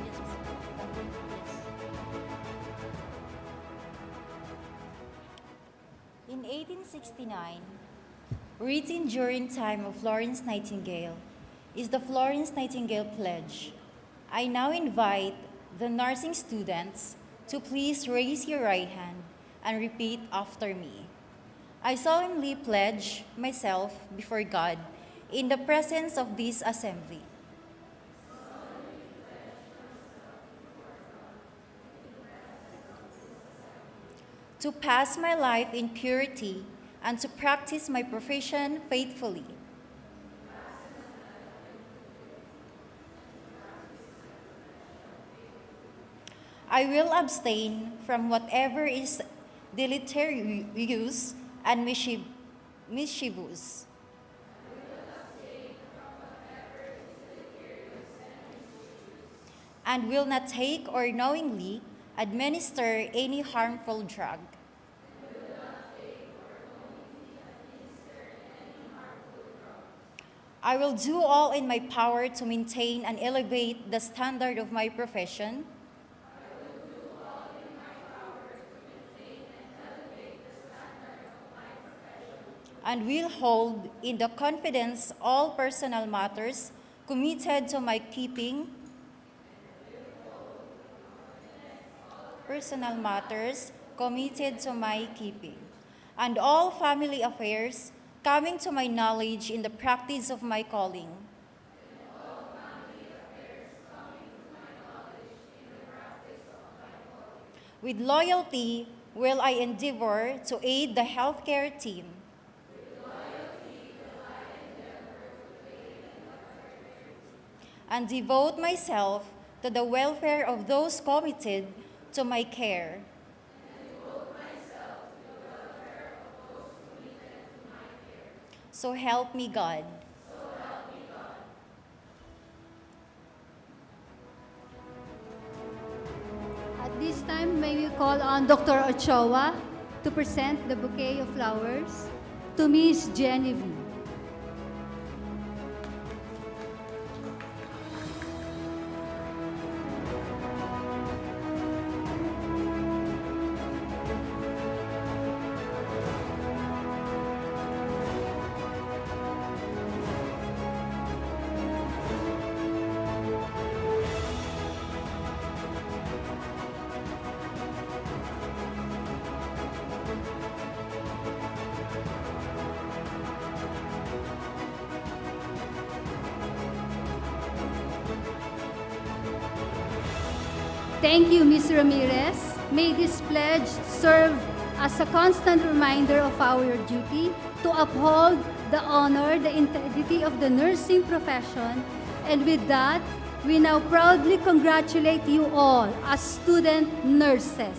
Yes. In 1869, written during time of Florence Nightingale, is the Florence Nightingale Pledge. I now invite the nursing students to please raise your right hand and repeat after me. I solemnly pledge myself before God in the presence of this assembly to pass my life in purity and to practice my profession faithfully. I will abstain from whatever is deleterious and mischievous. And will not take or knowingly administer any harmful drug. I will do all in my power to maintain and elevate the standard of my profession. And will hold in the confidence all personal matters committed to my keeping. And all family affairs coming to my knowledge in the practice of my calling. With loyalty will I endeavor to aid the healthcare team. And devote myself to the welfare of those committed to my care. So help me God. At this time, may we call on Dr. Ochoa to present the bouquet of flowers to Miss Genevieve. Thank you, Ms. Ramirez. May this pledge serve as a constant reminder of our duty to uphold the honor, the integrity of the nursing profession. And with that, we now proudly congratulate you all as student nurses.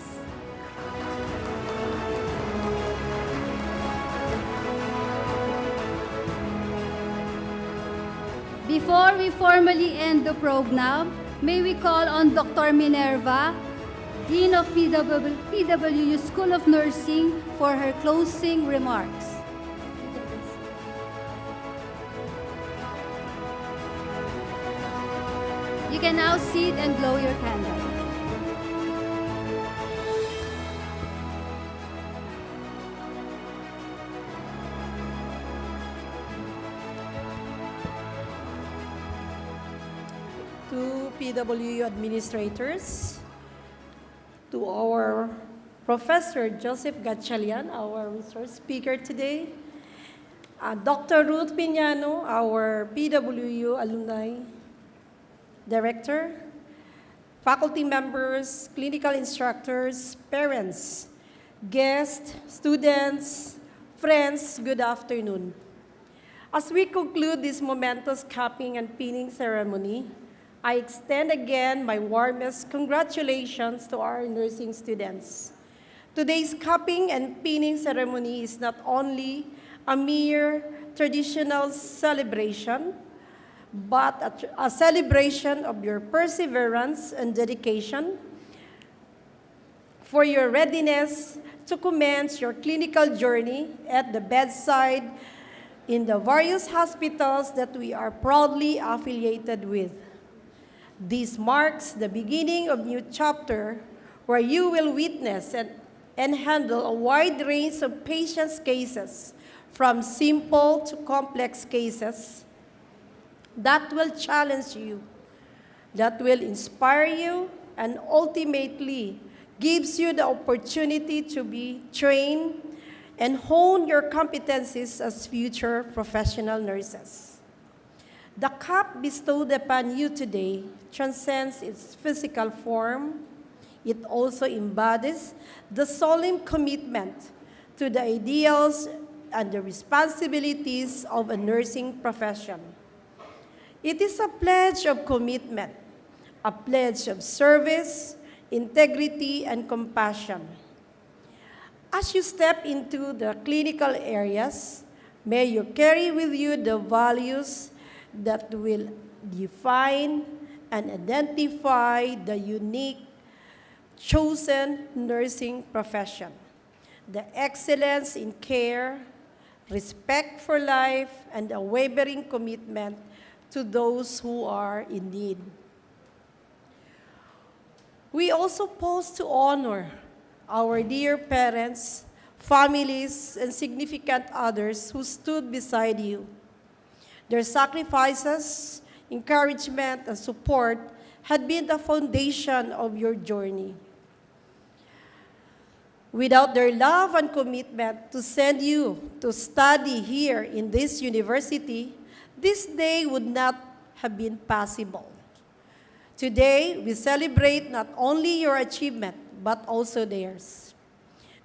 Before we formally end the program, may we call on Dr. Minerva, Dean of PWU School of Nursing, for her closing remarks. You can now sit and blow your candle. To PWU administrators, to our Professor Joseph Gatchalian, our resource speaker today, Dr. Ruth Piñano, our PWU alumni director, faculty members, clinical instructors, parents, guests, students, friends, good afternoon. As we conclude this momentous capping and pinning ceremony, I extend again my warmest congratulations to our nursing students. Today's capping and pinning ceremony is not only a mere traditional celebration, but a celebration of your perseverance and dedication, for your readiness to commence your clinical journey at the bedside in the various hospitals that we are proudly affiliated with. This marks the beginning of a new chapter where you will witness and handle a wide range of patients' cases, from simple to complex cases, that will challenge you, that will inspire you, and ultimately gives you the opportunity to be trained and hone your competencies as future professional nurses. The cap bestowed upon you today transcends its physical form. It also embodies the solemn commitment to the ideals and the responsibilities of a nursing profession. It is a pledge of commitment, a pledge of service, integrity, and compassion. As you step into the clinical areas, may you carry with you the values that will define and identify the unique chosen nursing profession. The excellence in care, respect for life, and a wavering commitment to those who are in need. We also pause to honor our dear parents, families, and significant others who stood beside you. Their sacrifices, encouragement, and support had been the foundation of your journey. Without their love and commitment to send you to study here in this university, this day would not have been possible. Today, we celebrate not only your achievement, but also theirs.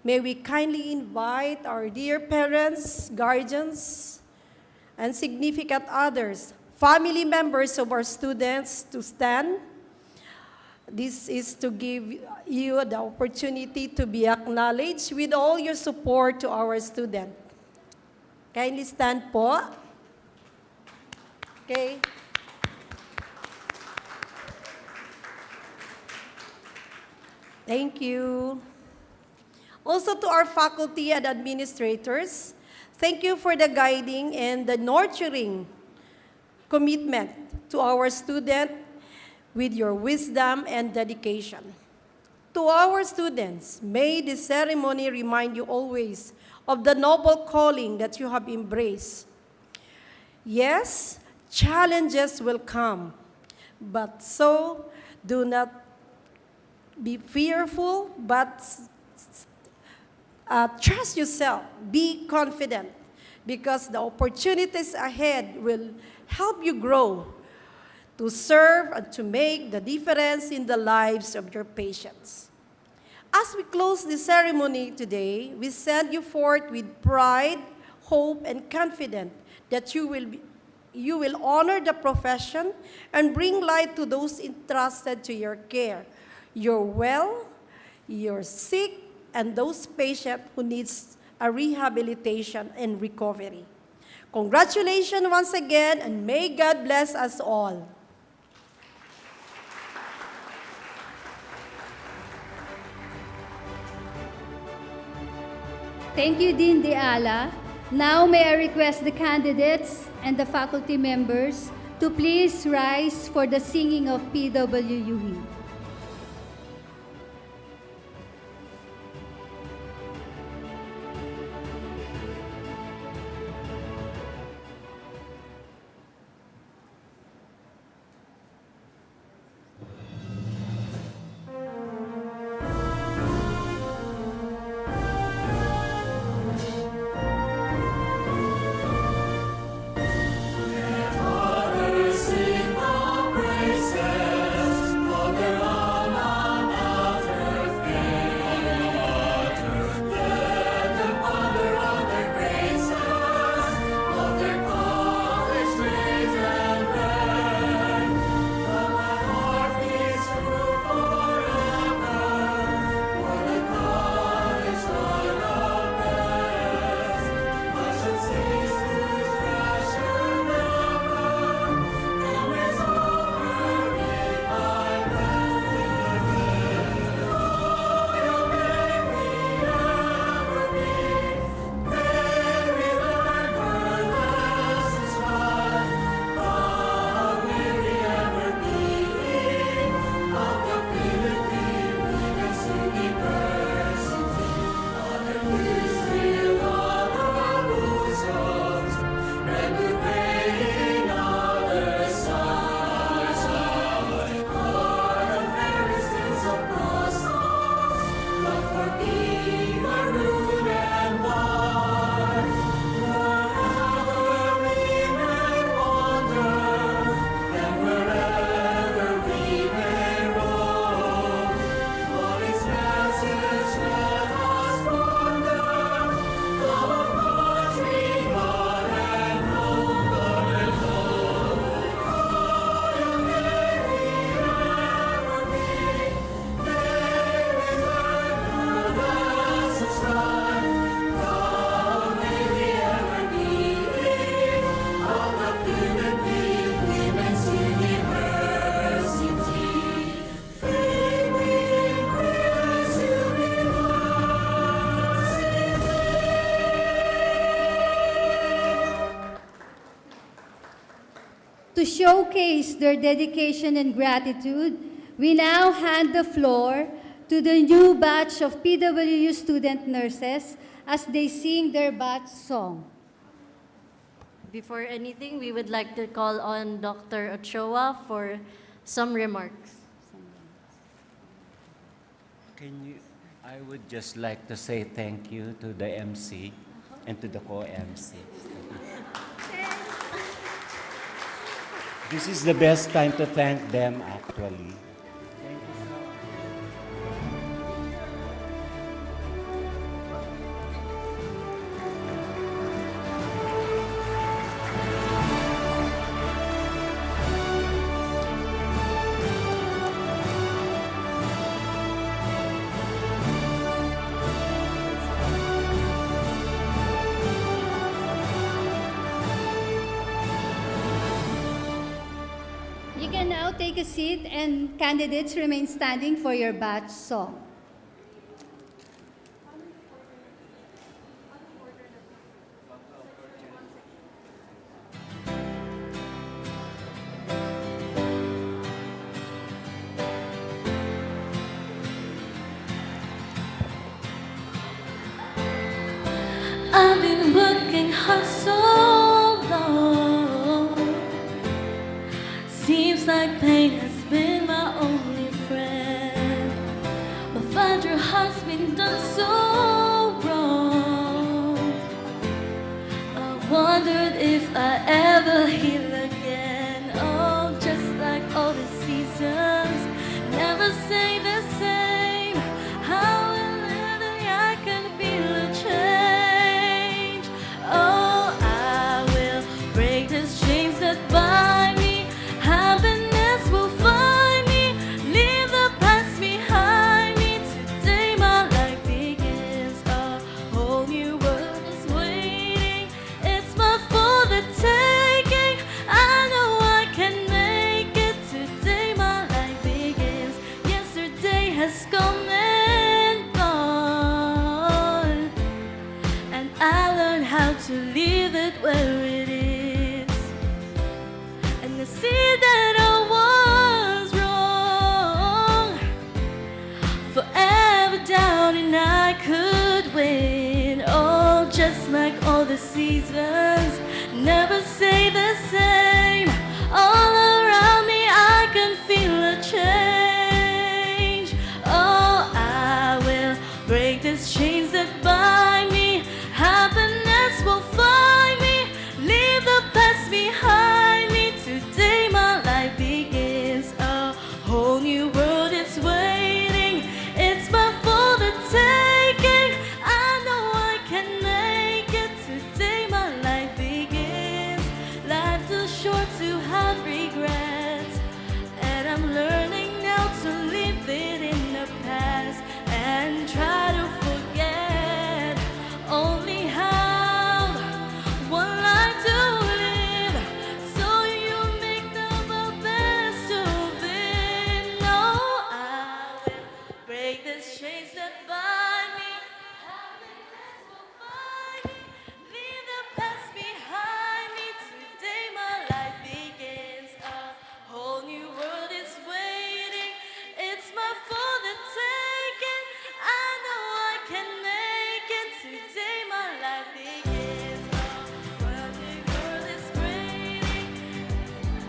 May we kindly invite our dear parents, guardians, and significant others, family members of our students, to stand. This is to give you the opportunity to be acknowledged with all your support to our student. Kindly stand po. Okay. Thank you. Also to our faculty and administrators, thank you for the guiding and the nurturing commitment to our student with your wisdom and dedication. To our students, may this ceremony remind you always of the noble calling that you have embraced. Yes, challenges will come, but so do not be fearful, but trust yourself, be confident, because the opportunities ahead will help you grow to serve and to make the difference in the lives of your patients. As we close the ceremony today, we send you forth with pride, hope, and confidence that you will honor the profession and bring light to those entrusted to your care. You're well, you're sick, and those patients who needs a rehabilitation and recovery. Congratulations once again, and may God bless us all. Thank you, Dean De Ala. Now may I request the candidates and the faculty members to please rise for the singing of PWUE. To showcase their dedication and gratitude, we now hand the floor to the new batch of PWU student nurses as they sing their batch song. Before anything, we would like to call on Dr. Ochoa for some remarks. I would just like to say thank you to the MC and to the co-MC. This is the best time to thank them, actually. You can now take a seat, and candidates remain standing for your batch song. I've been working hard so long. Seems like pain has been my only friend. But the seasons never stay the same. All around me I can feel a change. Oh, I will break these chains that bind me. Happiness will find me. Leave the past behind me. Today my life begins. A whole new world is waiting. It's my for the taking. I know I can make it. Today my life begins. Life too short to have regrets, and I'm learning now to leave it in the past and try to forget. Only have one life to live, so you make the best of it. No, I will break these chains that bind me. Happiness will find me. Leave the past behind me. Today my life begins. A whole new world is waiting. It's my for the taking. I know I can make it. Today my life begins. A whole new world is waiting.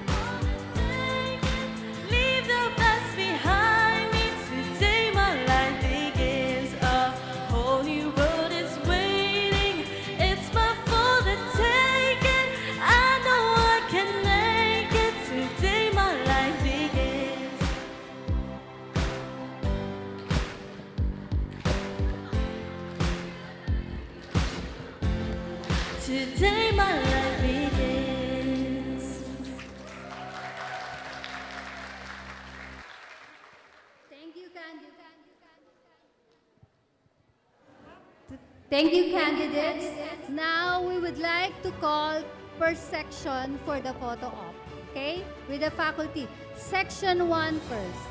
For the taking. Leave the past behind me. Today my life begins. A whole new world is waiting. It's my for the taking. I know I can make it. Today my life begins. Today my life begins. Thank you, Thank you, candidates. Now, we would like to call per section for the photo op. Okay? With the faculty. Section 1 first.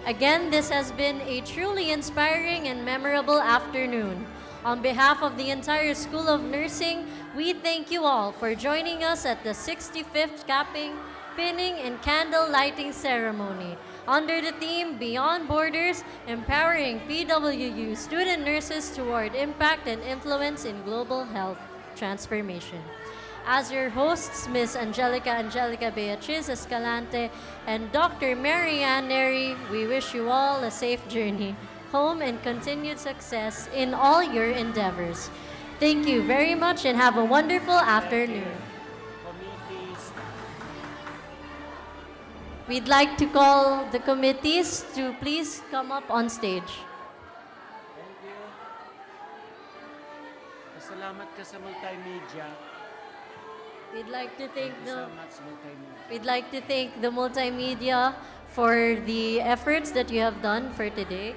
Again, this has been a truly inspiring and memorable afternoon. On behalf of the entire School of Nursing, we thank you all for joining us at the 65th Capping, Pinning, and Candle Lighting Ceremony under the theme Beyond Borders, Empowering PWU Student Nurses Toward Impact and Influence in Global Health Transformation. As your hosts, Ms. Angelica Beatriz Escalante and Dr. Marianne Neri, we wish you all a safe journey home and continued success in all your endeavors. Thank you very much and have a wonderful afternoon. We'd like to call the committees to please come up on stage. Thank you. Pasalamat ka sa Multimedia. We'd like to thank Thank you the so much, Multimedia. We'd like to thank the Multimedia for the efforts that you have done for today.